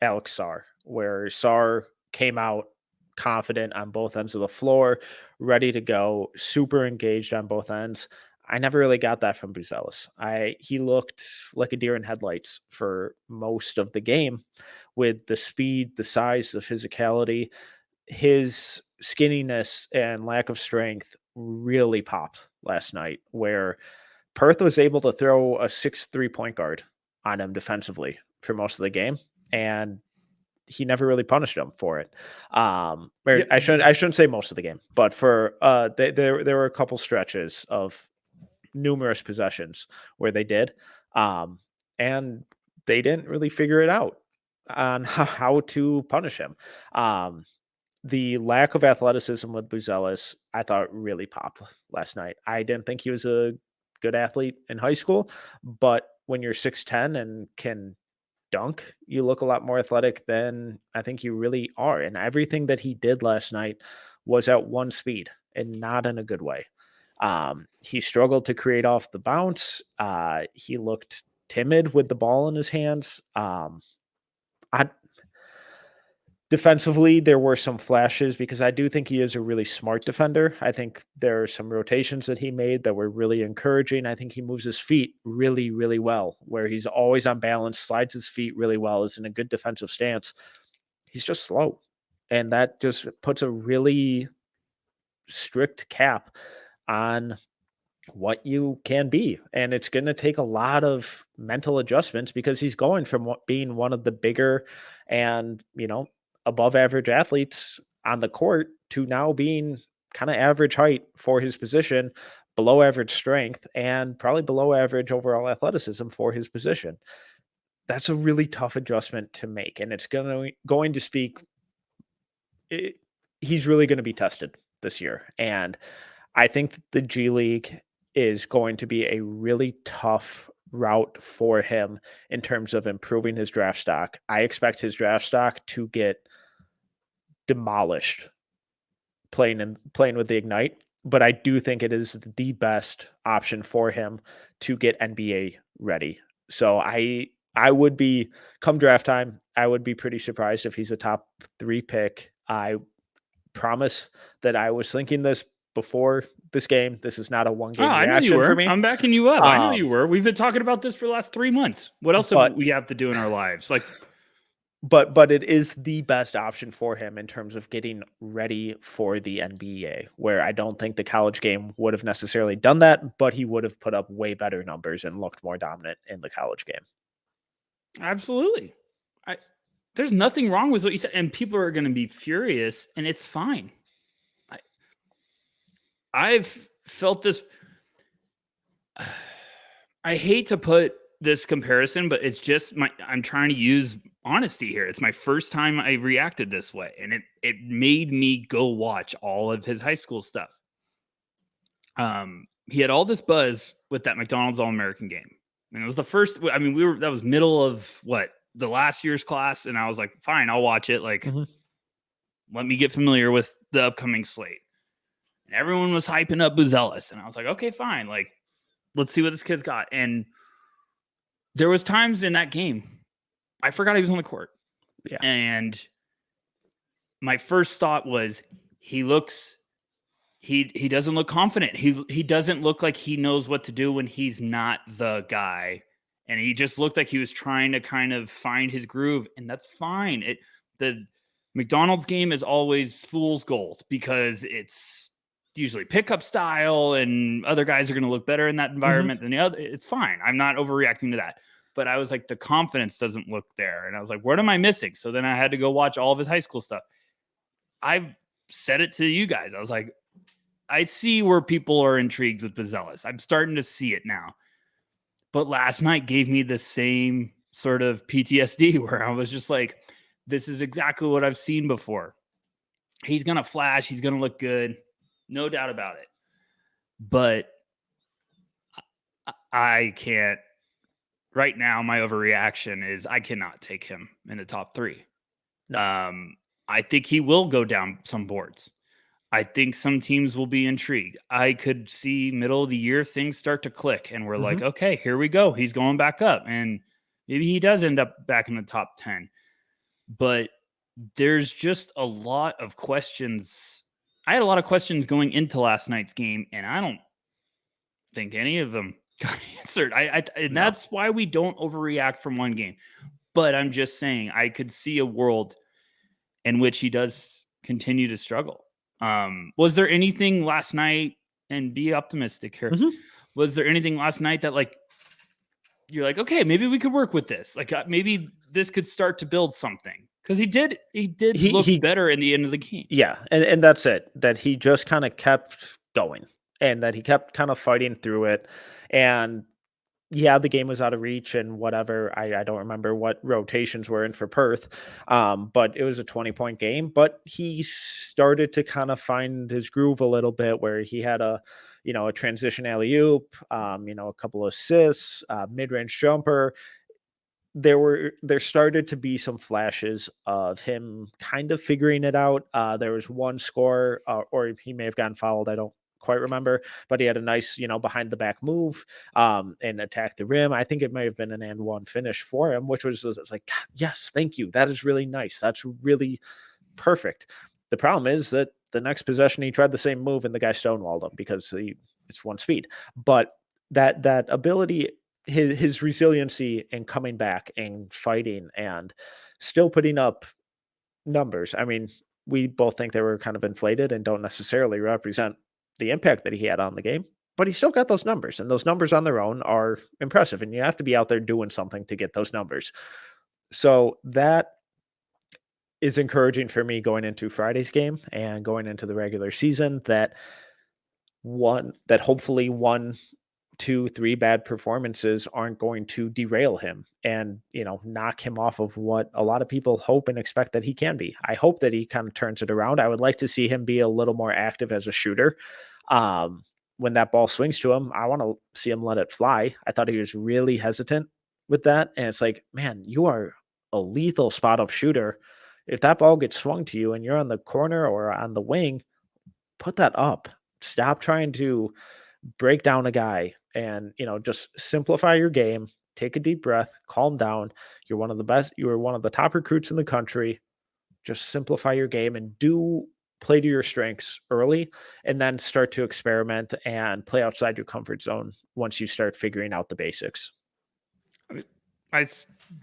Alex Sarr, where Sarr came out confident on both ends of the floor, ready to go, super engaged on both ends. I never really got that from Buzelis. He looked like a deer in headlights for most of the game, with the speed, the size, the physicality. His skinniness and lack of strength really popped last night, where Perth was able to throw a 6'3" point guard on him defensively for most of the game, and he never really punished him for it. Yep. I shouldn't say most of the game, but for there were a couple stretches of numerous possessions where they did, and they didn't really figure it out on how to punish him. The lack of athleticism with Buzelis, I thought really popped last night. I didn't think he was a good athlete in high school, but when you're 6'10" and can dunk, you look a lot more athletic than I think you really are. And everything that he did last night was at one speed and not in a good way. He struggled to create off the bounce. He looked timid with the ball in his hands. I Defensively, there were some flashes because I do think he is a really smart defender. I think there are some rotations that he made that were really encouraging. I think he moves his feet really, really well, where he's always on balance, slides his feet really well, is in a good defensive stance. He's just slow. And that just puts a really strict cap on what you can be. And it's going to take a lot of mental adjustments because he's going from being one of the bigger and, above average athletes on the court to now being kind of average height for his position, below average strength, and probably below average overall athleticism for his position. That's a really tough adjustment to make. And it's going to speak, he's really going to be tested this year. And I think the G League is going to be a really tough route for him in terms of improving his draft stock. I expect his draft stock to get demolished playing with the Ignite, but I do think it is the best option for him to get NBA ready. So I would be, come draft time, I would be pretty surprised if he's a top 3 pick. I promise that I was thinking this before this game. This is not a one game I know reaction you were. for me. I'm backing you up. I know you were. We've been talking about this for the last 3 months. What else do we have to do in our lives? But it is the best option for him in terms of getting ready for the NBA, where I don't think the college game would have necessarily done that, but he would have put up way better numbers and looked more dominant in the college game. Absolutely. There's nothing wrong with what you said, and people are going to be furious, and it's fine. I've felt this. I hate to put this comparison, but it's just I'm trying to use honesty here. It's my first time I reacted this way, and it made me go watch all of his high school stuff. He had all this buzz with that McDonald's All-American game. And it was the first, that was middle of the last year's class. And I was like, fine, I'll watch it. Let me get familiar with the upcoming slate. And everyone was hyping up Buzelis. And I was like, okay, fine. Let's see what this kid's got. And there was times in that game, I forgot he was on the court. Yeah. And my first thought was, he doesn't look confident. He doesn't look like he knows what to do when he's not the guy. And he just looked like he was trying to kind of find his groove, and that's fine. The McDonald's game is always fool's gold because it's usually pickup style and other guys are going to look better in that environment than the other. It's fine. I'm not overreacting to that. But I was like, the confidence doesn't look there. And I was like, what am I missing? So then I had to go watch all of his high school stuff. I said it to you guys. I was like, I see where people are intrigued with Buzelis. I'm starting to see it now. But last night gave me the same sort of PTSD where I was just like, this is exactly what I've seen before. He's going to flash. He's going to look good. No doubt about it. But I can't. Right now, my overreaction is I cannot take him in the top 3. I think he will go down some boards. I think some teams will be intrigued. I could see middle of the year things start to click and we're like, okay, here we go. He's going back up. And maybe he does end up back in the top 10. But there's just a lot of questions. I had a lot of questions going into last night's game, and I don't think any of them got answered. And that's why we don't overreact from one game. But I'm just saying I could see a world in which he does continue to struggle. Was there anything last night, and be optimistic here, Was there anything last night that like you're like, okay, maybe we could work with this? Like maybe this could start to build something. Because he did look better in the end of the game. Yeah, and that's it. That he just kind of kept going, and that he kept kind of fighting through it. And yeah, the game was out of reach and whatever. I don't remember what rotations were in for Perth, but it was a 20-point game. But he started to kind of find his groove a little bit, where he had a transition alley oop, a couple of assists, mid range jumper. There started to be some flashes of him kind of figuring it out. There was one score, or he may have gotten fouled. I don't quite remember, but he had a nice, behind the back move, and attacked the rim. I think it may have been an and one finish for him, which was like, yes, thank you. That is really nice. That's really perfect. The problem is that the next possession he tried the same move and the guy stonewalled him because it's one speed. But that ability, his resiliency and coming back and fighting and still putting up numbers. I mean, we both think they were kind of inflated and don't necessarily represent the impact that he had on the game, but he still got those numbers, and those numbers on their own are impressive, and you have to be out there doing something to get those numbers. So that is encouraging for me going into Friday's game and going into the regular season, that hopefully 1, 2, 3 bad performances aren't going to derail him and, knock him off of what a lot of people hope and expect that he can be. I hope that he kind of turns it around. I would like to see him be a little more active as a shooter. When that ball swings to him, I want to see him let it fly. I thought he was really hesitant with that. And it's like, man, you are a lethal spot up shooter. If that ball gets swung to you and you're on the corner or on the wing, put that up. Stop trying to break down a guy and, just simplify your game, take a deep breath, calm down. You're one of the best. You are one of the top recruits in the country. Just simplify your game and play to your strengths early, and then start to experiment and play outside your comfort zone once you start figuring out the basics. I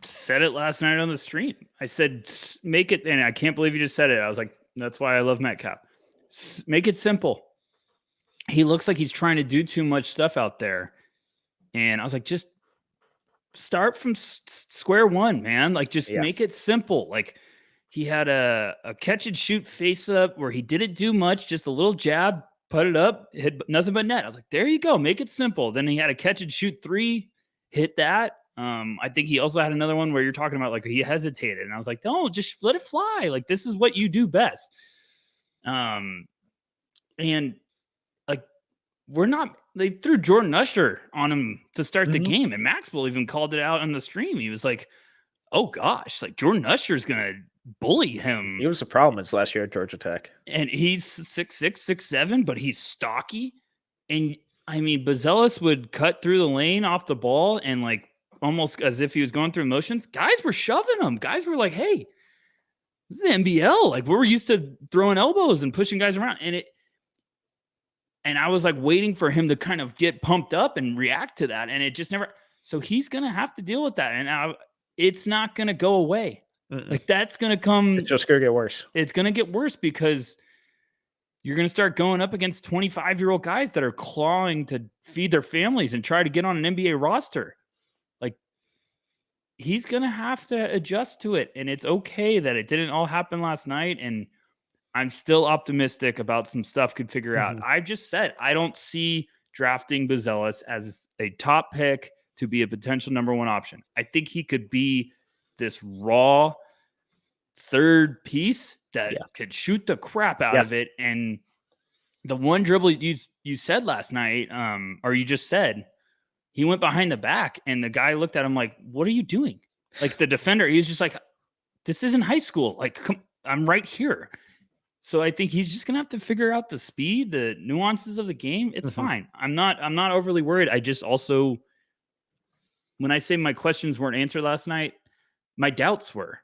said it last night on the stream. I said, make it, and I can't believe you just said it. I was like, that's why I love Metcalf. Make it simple. He looks like he's trying to do too much stuff out there. And I was like, just start from square one, man. Like, just make it simple. Like, he had a catch and shoot face up where he didn't do much, just a little jab, put it up, hit nothing but net. I was like, there you go, make it simple. Then he had a catch and shoot 3, hit that. I think he also had another one where you're talking about like he hesitated, and I was like, don't, just let it fly. Like, this is what you do best. And like, they threw Jordan Usher on him to start the game, and Maxwell even called it out on the stream. He was like, oh gosh, like Jordan Usher's gonna bully him. He was a problem his last year at Georgia Tech. And he's 6'6", 6'7", but he's stocky. And I mean, Buzelis would cut through the lane off the ball and like almost as if he was going through motions. Guys were shoving him. Guys were like, hey, this is the NBL. Like, we're used to throwing elbows and pushing guys around. And I was like waiting for him to kind of get pumped up and react to that. And it just never. So he's going to have to deal with that. And it's not going to go away. Like, that's going to come. It's just going to get worse. It's going to get worse because you're going to start going up against 25-year-old guys that are clawing to feed their families and try to get on an NBA roster. Like, he's going to have to adjust to it. And it's okay that it didn't all happen last night. And I'm still optimistic about some stuff could figure out. I've just said, I don't see drafting Buzelis as a top pick to be a potential number 1 option. I think he could be this raw third piece that could shoot the crap out of it. And the one dribble you said last night, or you just said, he went behind the back and the guy looked at him like, what are you doing? Like, the defender, he was just like, this isn't high school. Like, I'm right here. So I think he's just going to have to figure out the speed, the nuances of the game. It's fine. I'm not overly worried. I just also, when I say my questions weren't answered last night, my doubts were.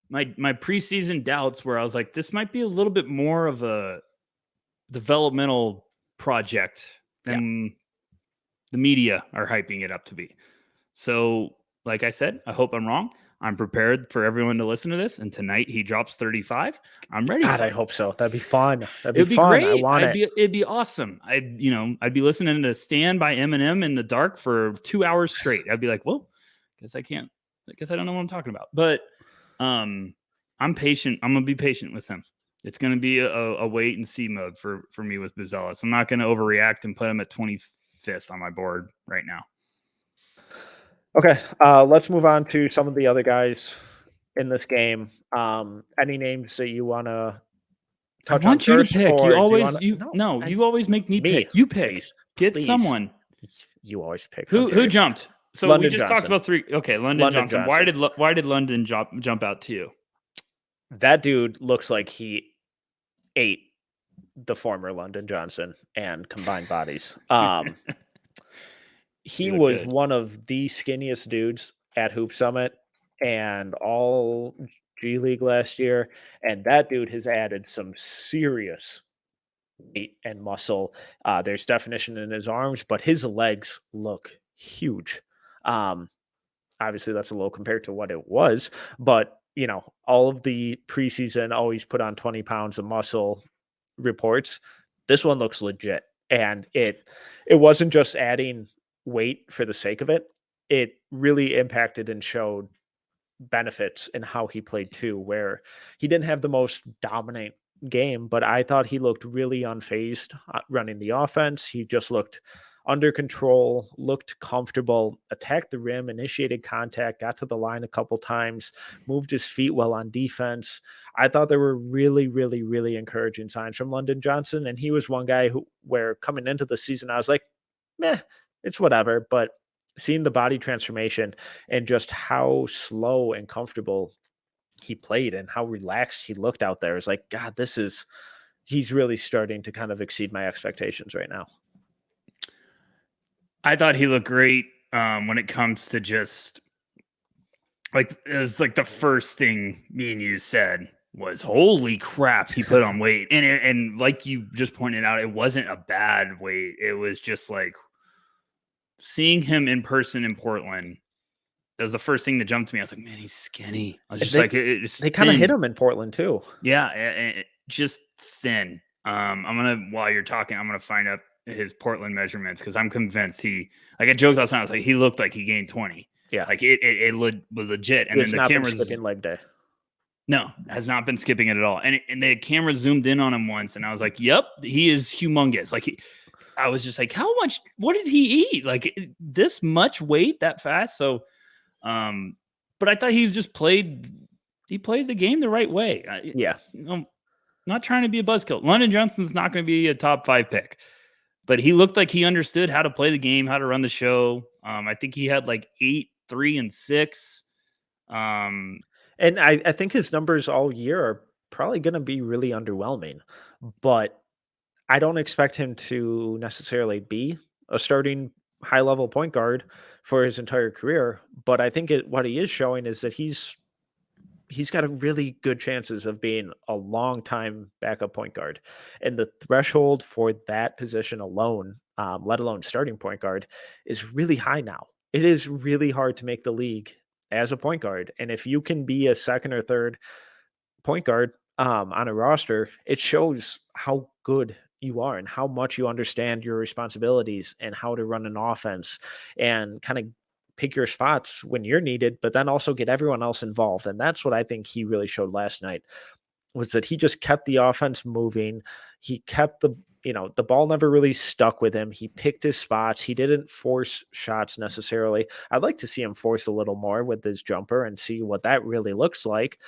My preseason doubts where I was like, this might be a little bit more of a developmental project than the media are hyping it up to be. So, like I said, I hope I'm wrong. I'm prepared for everyone to listen to this. And tonight he drops 35. I'm ready. God, I hope so. That'd be fun. It'd be fun. great. I want it. It'd be awesome. I'd be listening to Stand by Eminem in the dark for 2 hours straight. I'd be like, well, I guess I don't know what I'm talking about. But I'm patient. I'm gonna be patient with him. It's gonna be a wait and see mode for me with Buzelis. I'm not gonna overreact and put him at 25th on my board right now. Okay, let's move on to some of the other guys in this game. Any names that you want to touch on you first? to pick. You always you always make me pick. You pick. Please, Get someone. You always pick. Who jumped? So London we just Johnson. talked about 3. Okay, London Johnson. Why did London jump out to you? That dude looks like he ate the former London Johnson and combined bodies. He was good. One of the skinniest dudes at Hoop Summit and all G League last year. And that dude has added some serious weight and muscle. There's definition in his arms, but his legs look huge. Obviously, that's a little compared to what it was, but all of the preseason always put on 20 pounds of muscle reports. This one looks legit, and it wasn't just adding weight for the sake of it. It really impacted and showed benefits in how he played too, where he didn't have the most dominant game, but I thought he looked really unfazed running the offense. He just looked under control, looked comfortable, attacked the rim, initiated contact, got to the line a couple times, moved his feet well on defense. I thought there were really, really, really encouraging signs from London Johnson, and he was one guy where coming into the season, I was like, it's whatever, but seeing the body transformation and just how slow and comfortable he played and how relaxed he looked out there is like, God, he's really starting to kind of exceed my expectations right now. I thought he looked great when it comes to just like, it was like the first thing me and you said was, holy crap, he put on weight. And like you just pointed out, it wasn't a bad weight. It was just like seeing him in person in Portland. That was the first thing that jumped to me. I was like, man, he's skinny. I was just they kind of hit him in Portland too. Yeah, just thin. While you're talking, I'm gonna find up his Portland measurements because I'm convinced I joked last night. I was like, he looked like he gained 20. Yeah, like it was legit. And then the camera's skipping leg day. No, has not been skipping it at all. And the camera zoomed in on him once, and I was like, yep, he is humongous. I was just like, what did he eat? Like this much weight that fast? So, but I thought he played the game the right way. Yeah. Not trying to be a buzzkill. London Johnson's not going to be a top 5 pick, but he looked like he understood how to play the game, how to run the show. I think he had like 8, 3, and 6. And I think his numbers all year are probably going to be really underwhelming, but I don't expect him to necessarily be a starting high-level point guard for his entire career. But I think what he is showing is that he's got a really good chances of being a long-time backup point guard. And the threshold for that position alone, let alone starting point guard, is really high now. It is really hard to make the league as a point guard. And if you can be a second or third point guard on a roster, it shows how good you are and how much you understand your responsibilities and how to run an offense and kind of pick your spots when you're needed, but then also get everyone else involved. And that's what I think he really showed last night, was that he just kept the offense moving. He kept the ball never really stuck with him. He picked his spots. He didn't force shots necessarily. I'd like to see him force a little more with his jumper and see what that really looks like.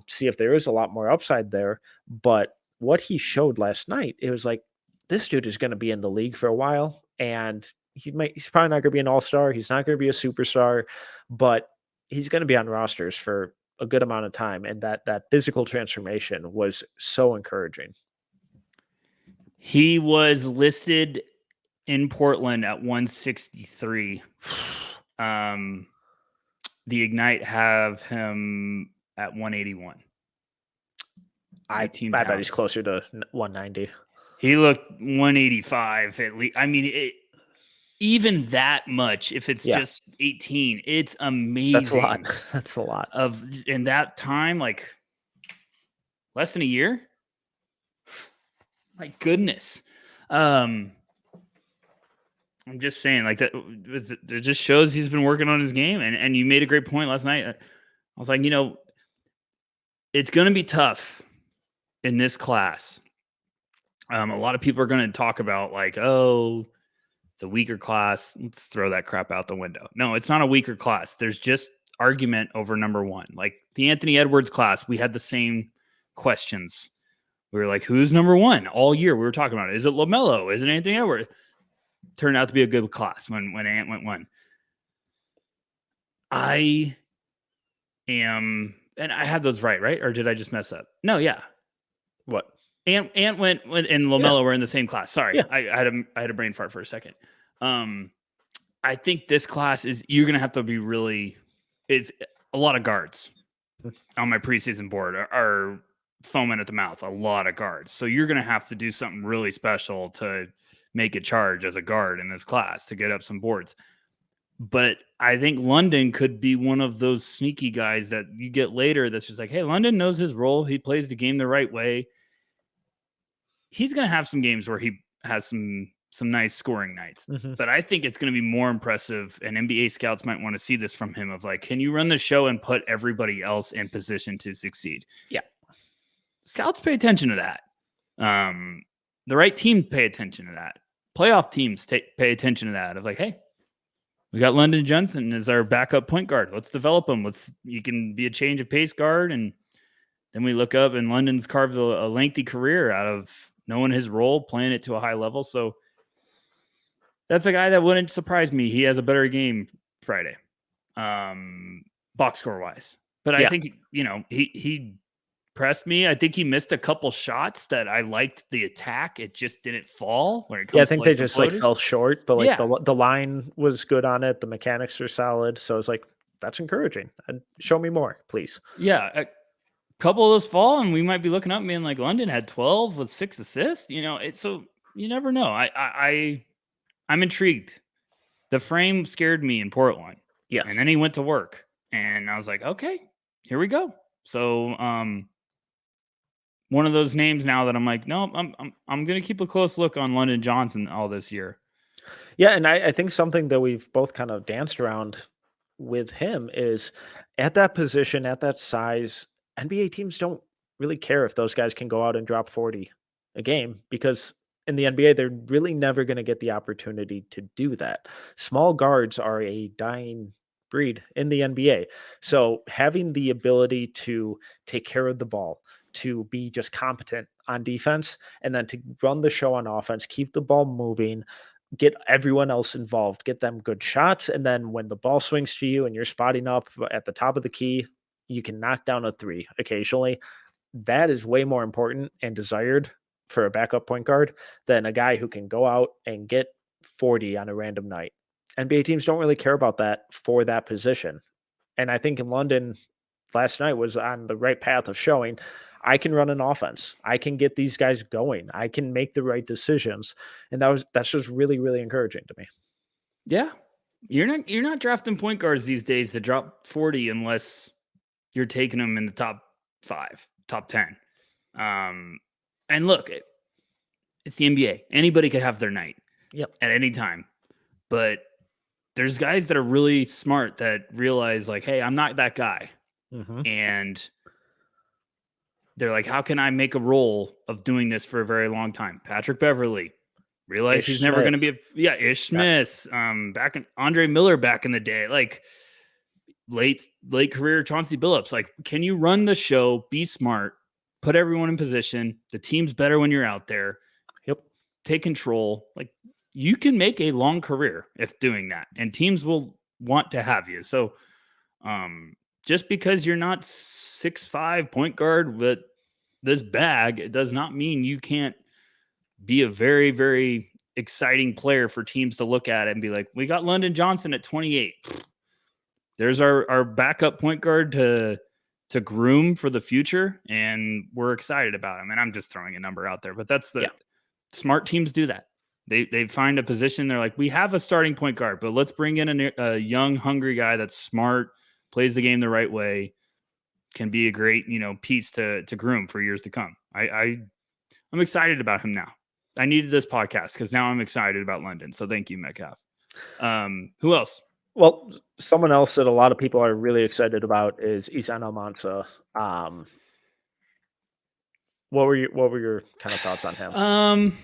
See if there is a lot more upside there. But what he showed last night, it was like, this dude is going to be in the league for a while, and he's probably not going to be an all-star. He's not going to be a superstar, but he's going to be on rosters for a good amount of time. And that physical transformation was so encouraging. He was listed in Portland at 163. The Ignite have him at 181. I bet he's closer to 190. He looked 185 at least. I mean, even that much, if it's just 18, it's amazing. That's a lot. That's a lot. In that time, like less than a year. My goodness. I'm just saying, like, that it just shows he's been working on his game. And you made a great point last night. I was like, it's going to be tough in this class. A lot of people are going to talk about like, oh, it's a weaker class. Let's throw that crap out the window. No, it's not a weaker class. There's just argument over number one. Like the Anthony Edwards class, we had the same questions. We were like, who's number one all year? We were talking about it. Is it LaMelo? Is it Anthony Edwards? Turned out to be a good class when Ant went one. I am, and I had those right? Or did I just mess up? No, yeah. What? Ant went and LaMelo were in the same class. Sorry, yeah. I had a brain fart for a second. I think this class you're gonna have to be really. It's a lot of guards on my preseason board are foaming at the mouth. A lot of guards, so you're gonna have to do something really special to make a charge as a guard in this class to get up some boards. But I think London could be one of those sneaky guys that you get later. That's just like, hey, London knows his role. He plays the game the right way. He's going to have some games where he has some nice scoring nights, but I think it's going to be more impressive. And NBA scouts might want to see this from him of like, can you run the show and put everybody else in position to succeed? Yeah. Scouts pay attention to that. The right team pay attention to that. Playoff teams pay attention to that of like, hey, we got London Johnson as our backup point guard. Let's develop him. You can be a change of pace guard. And then we look up and London's carved a lengthy career out of knowing his role, playing it to a high level. So that's a guy that wouldn't surprise me. He has a better game Friday, box score wise. But I think, he pressed me. I think he missed a couple shots that I liked the attack. It just didn't fall when it comes I think to they just floaters. fell short, but the line was good on it. The mechanics are solid. So it's like, that's encouraging. Show me more, please. Yeah. Couple of those fall, and we might be looking up and being like, London had 12 with 6 assists. So you never know. I'm intrigued. The frame scared me in Portland. Yeah. And then he went to work. And I was like, okay, here we go. So one of those names now that I'm like, no, I'm gonna keep a close look on London Johnson all this year. Yeah, and I think something that we've both kind of danced around with him is at that position, at that size, NBA teams don't really care if those guys can go out and drop 40 a game because in the NBA, they're really never going to get the opportunity to do that. Small guards are a dying breed in the NBA. So having the ability to take care of the ball, to be just competent on defense, and then to run the show on offense, keep the ball moving, get everyone else involved, get them good shots. And then when the ball swings to you and you're spotting up at the top of the key, you can knock down a three occasionally. That is way more important and desired for a backup point guard than a guy who can go out and get 40 on a random night. NBA teams don't really care about that for that position. And I think in London last night was on the right path of showing I can run an offense. I can get these guys going. I can make the right decisions. And that's just really, really encouraging to me. Yeah. You're not drafting point guards these days to drop 40 unless you're taking them in the top 5, top 10. And look, it's the NBA. Anybody could have their night at any time. But there's guys that are really smart that realize like, hey, I'm not that guy. And they're like, how can I make a role of doing this for a very long time? Patrick Beverly realized he's never going to be Ish Smith, back in Andre Miller back in the day, like late career Chauncey Billups. Like, can you run the show, be smart, put everyone in position? The team's better when you're out there. Take control. Like, you can make a long career if doing that, and teams will want to have you. So just because you're not 6'5" point guard with this bag, it does not mean you can't be a very, very exciting player for teams to look at and be like, we got London Johnson at 28. There's our backup point guard to groom for the future, and we're excited about him. And I'm just throwing a number out there, but that's smart teams do that. They find a position. They're like, we have a starting point guard, but let's bring in a young, hungry guy that's smart, plays the game the right way, can be a great, piece to groom for years to come. I'm excited about him now. I needed this podcast because now I'm excited about London. So thank you, Metcalf. Who else? Well, someone else that a lot of people are really excited about is Izan Almansa. What were your kind of thoughts on him?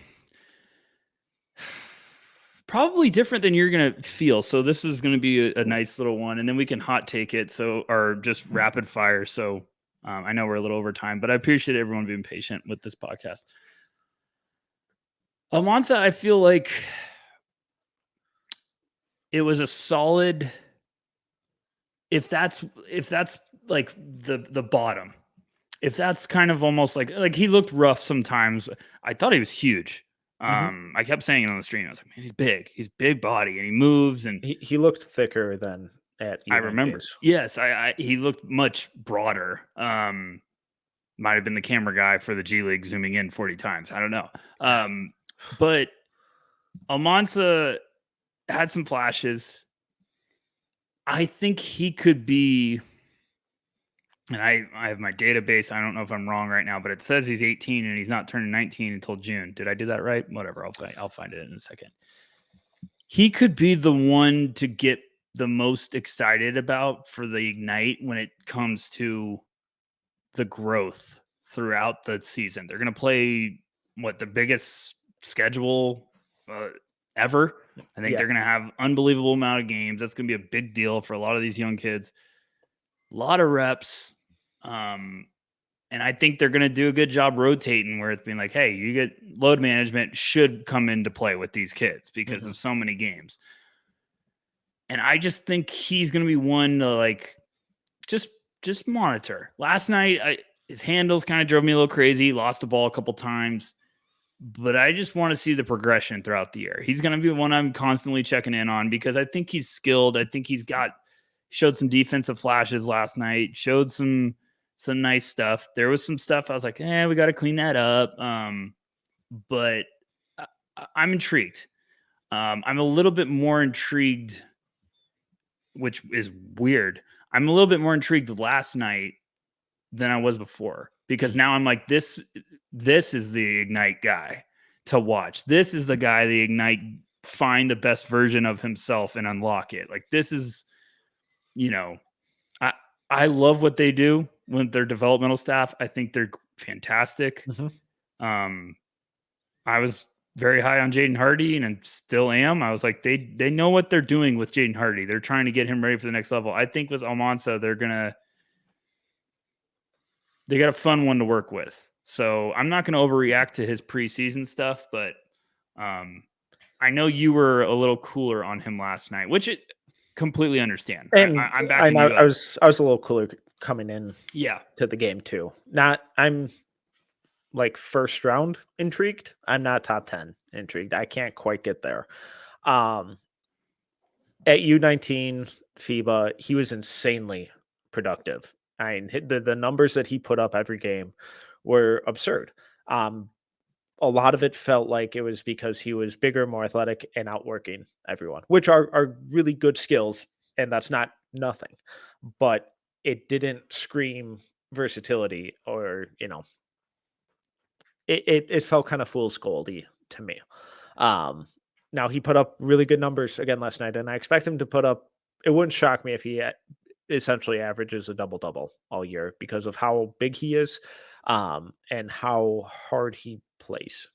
Probably different than you're gonna feel. So this is gonna be a nice little one, and then we can hot take it. Or just rapid fire. So I know we're a little over time, but I appreciate everyone being patient with this podcast. Almansa, I feel like it was a solid. If that's like the bottom, if that's kind of almost like he looked rough sometimes. I thought he was huge. I kept saying it on the stream. I was like, man, he's big body, and he moves, and he looked thicker than at I remember. Yes, he looked much broader. Might have been the camera guy for the G League zooming in 40 times. I don't know. But Almansa had some flashes. I think he could be, and I have my database. I don't know if I'm wrong right now, but it says he's 18 and he's not turning 19 until June. Did I do that right? Whatever. I'll find it in a second. He could be the one to get the most excited about for the Ignite when it comes to the growth throughout the season. They're going to play the biggest schedule ever. I think they're going to have unbelievable amount of games. That's going to be a big deal for a lot of these young kids. A lot of reps. And I think they're going to do a good job rotating where it's being like, hey, you get load management should come into play with these kids because of so many games. And I just think he's going to be one to just monitor. Last night, his handles kind of drove me a little crazy. Lost the ball a couple times. But I just want to see the progression throughout the year. He's going to be one I'm constantly checking in on because I think he's skilled. I think showed some defensive flashes last night, showed some nice stuff. There was some stuff I was like, we got to clean that up. But I'm intrigued. I'm a little bit more intrigued, which is weird. I'm a little bit more intrigued last night than I was before because now I'm like, this is the Ignite guy to watch. This is the guy, the Ignite, find the best version of himself and unlock it. Like this is, I love what they do with their developmental staff. I think they're fantastic. I was very high on Jaden Hardy and I still am. I was like, they know what they're doing with Jaden Hardy. They're trying to get him ready for the next level. I think with Almansa, they got a fun one to work with. So I'm not going to overreact to his preseason stuff, but I know you were a little cooler on him last night, which it completely understand. And I'm backing you up. I was a little cooler coming in to the game too. I'm like first round intrigued. I'm not top 10 intrigued. I can't quite get there. At U19 FIBA, he was insanely productive. I mean, the numbers that he put up every game were absurd. A lot of it felt like it was because he was bigger, more athletic, and outworking everyone, which are really good skills, and that's not nothing. But it didn't scream versatility or, it felt kind of fool's goldy to me. Now he put up really good numbers again last night, and I expect him to put up. It wouldn't shock me if he essentially averages a double-double all year because of how big he is, and how hard he plays.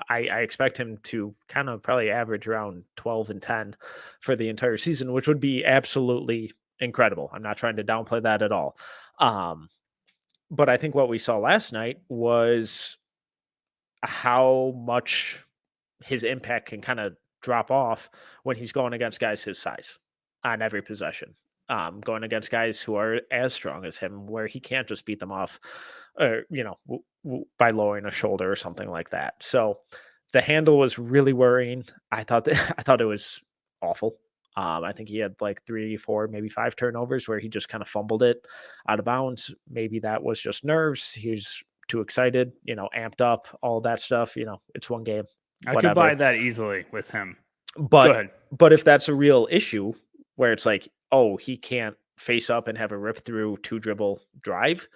I expect him to kind of probably average around 12 and 10 for the entire season, which would be absolutely incredible. I'm not trying to downplay that at all. But I think what we saw last night was how much his impact can kind of drop off when he's going against guys his size on every possession. Going against guys who are as strong as him, where he can't just beat them off, by lowering a shoulder or something like that. So the handle was really worrying. I thought it was awful. I think he had like 3, 4, maybe 5 turnovers where he just kind of fumbled it out of bounds. Maybe that was just nerves. He was too excited, amped up, all that stuff. It's one game. I could buy that easily with him. Go ahead. But if that's a real issue where it's like, oh, he can't face up and have a rip through 2 dribble drive,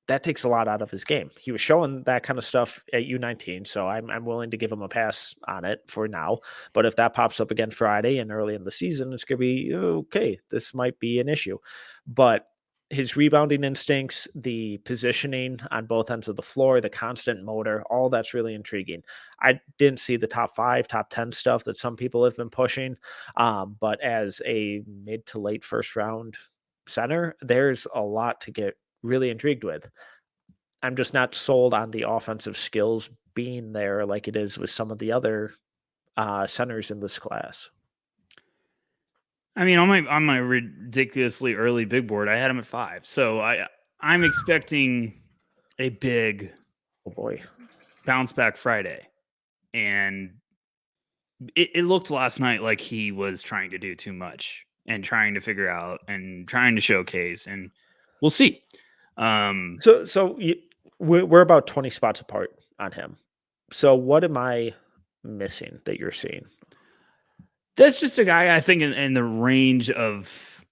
that takes a lot out of his game. He was showing that kind of stuff at U19, so I'm willing to give him a pass on it for now. But if that pops up again Friday and early in the season, it's gonna be okay. This might be an issue. But his rebounding instincts, the positioning on both ends of the floor, the constant motor, all that's really intriguing. I didn't see the top 5, top 10 stuff that some people have been pushing, but as a mid to late first round center, there's a lot to get really intrigued with. I'm just not sold on the offensive skills being there like it is with some of the other centers in this class. I mean, on my ridiculously early big board, I had him at 5. So I'm expecting a big bounce back Friday. And it looked last night like he was trying to do too much and trying to figure out and trying to showcase, and we'll see. We're about 20 spots apart on him. So what am I missing that you're seeing? That's just a guy I think in the range of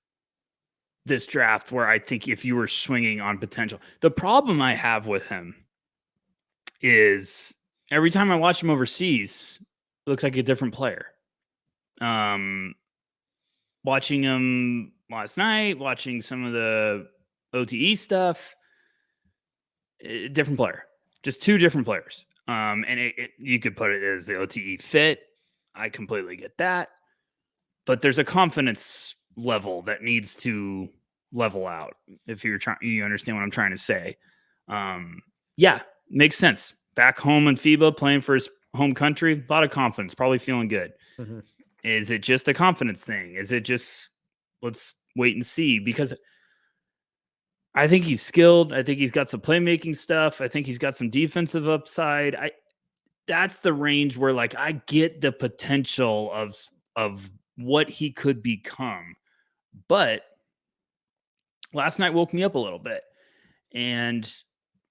this draft where I think if you were swinging on potential. The problem I have with him is every time I watch him overseas, it looks like a different player. Watching him last night, watching some of the OTE stuff, different player, just 2 different players. And you could put it as the OTE fit. I completely get that. But there's a confidence level that needs to level out. If you understand what I'm trying to say. Yeah, makes sense. Back home in FIBA, playing for his home country, a lot of confidence, probably feeling good. Mm-hmm. Is it just a confidence thing? Is it just, let's wait and see? Because I think he's skilled. I think he's got some playmaking stuff. I think he's got some defensive upside. That's the range where like I get the potential of what he could become. But last night woke me up a little bit. And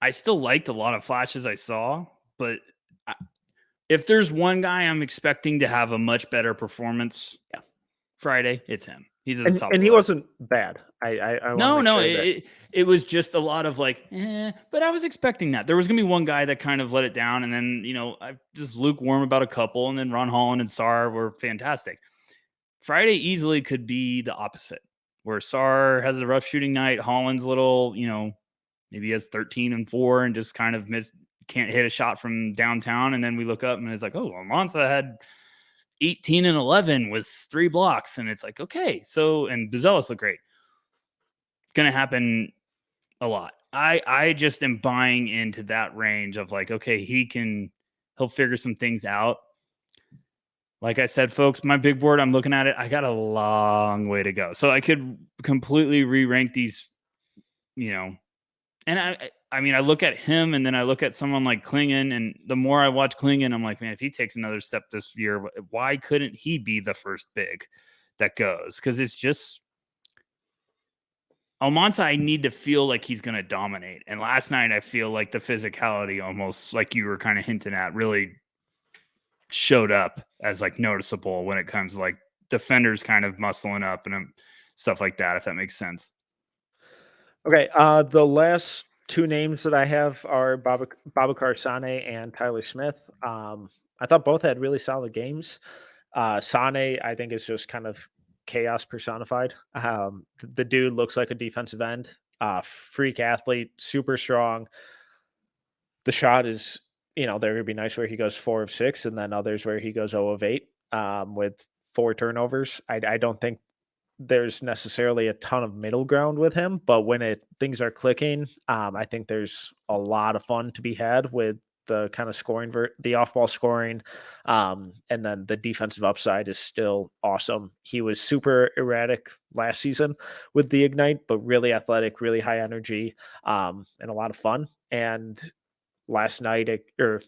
I still liked a lot of flashes I saw, but if there's one guy I'm expecting to have a much better performance Friday, it's him. He's at the top. And he wasn't bad. It was just a lot of like, but I was expecting that. There was gonna be one guy that kind of let it down, and then I just lukewarm about a couple, and then Ron Holland and Sarr were fantastic. Friday easily could be the opposite, where Sarr has a rough shooting night, Holland's little, maybe he has 13 and 4 and just kind of can't hit a shot from downtown, and then we look up and it's like, oh, Almansa had 18 and 11 with 3 blocks, and it's like, okay, so, and Buzelis looked great. Gonna happen a lot. I just am buying into that range of like, okay, he'll figure some things out. Like I said, folks, my big board, I'm looking at it, I got a long way to go, so I could completely re-rank these, and I mean, I look at him and then I look at someone like Klingon, and the more I watch Klingon, I'm like, man, if he takes another step this year, why couldn't he be the first big that goes? Because it's just Almansa, I need to feel like he's going to dominate. And last night, I feel like the physicality, almost like you were kind of hinting at, really showed up as like noticeable when it comes to like defenders kind of muscling up and stuff like that, if that makes sense. Okay, the last 2 names that I have are Babacar Sane and Tyler Smith. I thought both had really solid games. Sane, I think, is just kind of chaos personified. The dude looks like a defensive end, freak athlete, super strong. The shot is, there would be nice where he goes 4 of 6, and then others where he goes 0 of 8 with 4 turnovers. I don't think there's necessarily a ton of middle ground with him, but when things are clicking, I think there's a lot of fun to be had with the kind of scoring, the off-ball scoring, and then the defensive upside is still awesome. He was super erratic last season with the Ignite, but really athletic, really high energy, and a lot of fun. And last night, or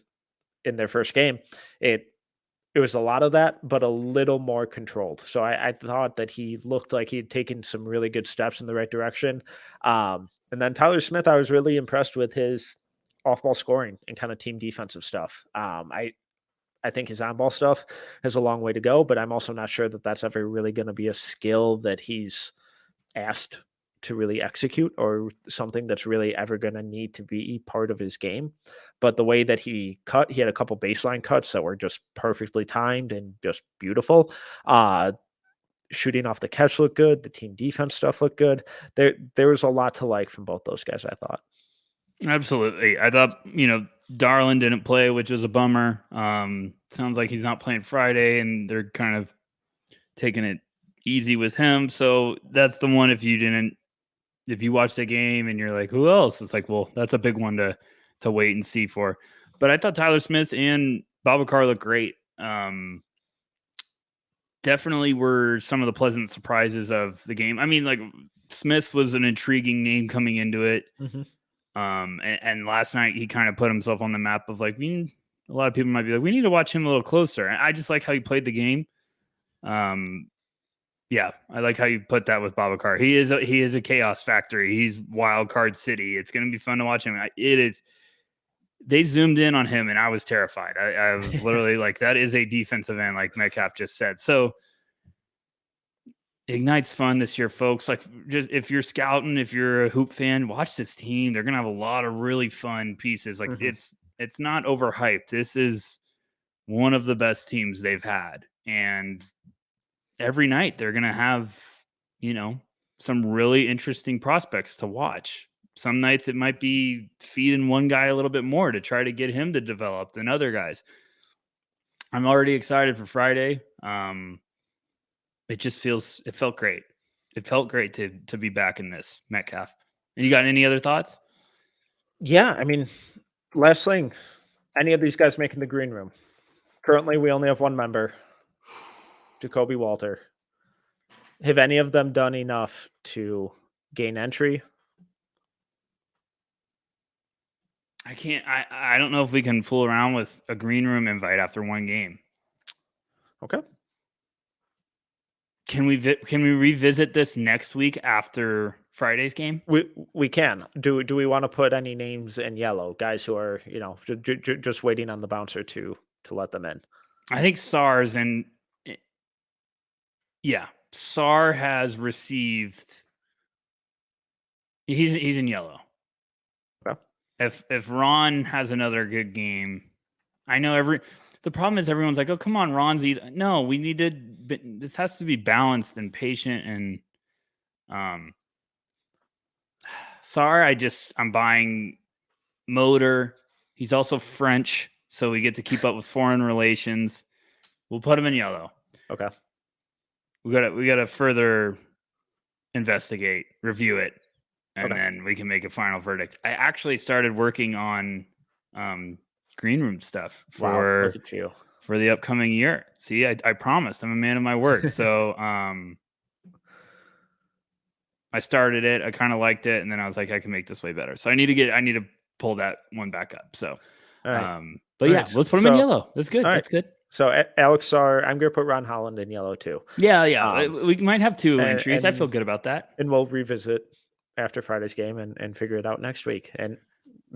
in their first game, it was a lot of that, but a little more controlled. So I thought that he looked like he had taken some really good steps in the right direction. And then Tyler Smith, I was really impressed with his off-ball scoring and kind of team defensive stuff. I think his on-ball stuff has a long way to go, but I'm also not sure that that's ever really going to be a skill that he's asked to really execute or something that's really ever going to need to be part of his game. But the way that he had a couple baseline cuts that were just perfectly timed and just beautiful. Shooting off the catch looked good. The team defense stuff looked good. There was a lot to like from both those guys, I thought. Absolutely. I thought, Darlin didn't play, which was a bummer. Sounds like he's not playing Friday, and they're kind of taking it easy with him. So that's the one. If you watch the game and you're like, who else? It's like, well, that's a big one to wait and see for. But I thought Tyler Smith and Babacar looked great. Definitely were some of the pleasant surprises of the game. I mean, like, Smith was an intriguing name coming into it. Mm-hmm. And last night he kind of put himself on the map of like, a lot of people might be like, we need to watch him a little closer. And I just like how he played the game. Yeah, I like how you put that with Babacar. He is a chaos factory. He's wild card city. It's going to be fun to watch him. It is. They zoomed in on him and I was terrified. I was literally like, that is a defensive end, like Metcalf just said. So Ignite's fun this year, folks. Like, just if you're scouting, if you're a hoop fan, watch this team. They're gonna have a lot of really fun pieces. Like, it's not overhyped. This is one of the best teams they've had, and every night they're gonna have, some really interesting prospects to watch. Some nights it might be feeding one guy a little bit more to try to get him to develop than other guys. I'm already excited for Friday. It felt great. It felt great to be back in this, Metcalf. And you got any other thoughts? Yeah, I mean, last thing, any of these guys making the green room? Currently, we only have one member, Jacoby Walter. Have any of them done enough to gain entry? I don't know if we can fool around with a green room invite after one game. Okay. Can we revisit this next week after Friday's game? We can. Do we want to put any names in yellow, guys who are just waiting on the bouncer to let them in? I think Sarr's and Sarr has received. He's in yellow. Okay. If Ron has another good game, I know the problem is everyone's like, oh, come on, Ron's easy. No, we need to. This has to be balanced and patient. And Sarr, I'm buying motor. He's also French, so we get to keep up with foreign relations. We'll put him in yellow. Okay. We gotta further investigate, review it, and then we can make a final verdict. I actually started working on green room stuff for the upcoming year. See, I promised. I'm a man of my word. So I started it. I kind of liked it, and then I was like, I can make this way better. So I need to pull that one back up. So, but let's put him in yellow. That's good. That's good. So Alex Sarr, I'm going to put Ron Holland in yellow too. Yeah. We might have two entries. I feel good about that. And we'll revisit after Friday's game and figure it out next week. And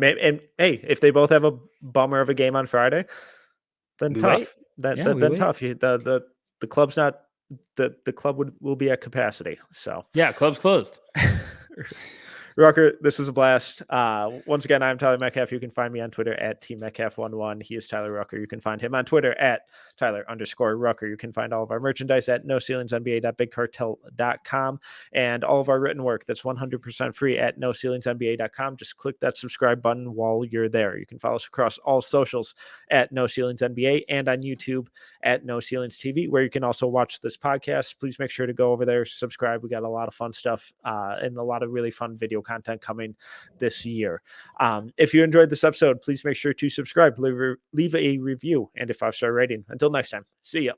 hey, if they both have a bummer of a game on Friday, then tough. Tough. The club's not. The club will be at capacity. So yeah, club's closed. Rucker, this was a blast. Once again, I'm Tyler Metcalf. You can find me on Twitter at TMetcalf11. He is Tyler Rucker. You can find him on Twitter at Tyler_Rucker. You can find all of our merchandise at NoCeilingsNBA.BigCartel.com and all of our written work that's 100% free at NoCeilingsNBA.com. Just click that subscribe button while you're there. You can follow us across all socials at NoCeilingsNBA and on YouTube at No Ceilings TV, where you can also watch this podcast. Please make sure to go over there, subscribe. We got a lot of fun stuff and a lot of really fun video content coming this year. If you enjoyed this episode, please make sure to subscribe, leave a review, and a 5-star rating. Until next time, see ya.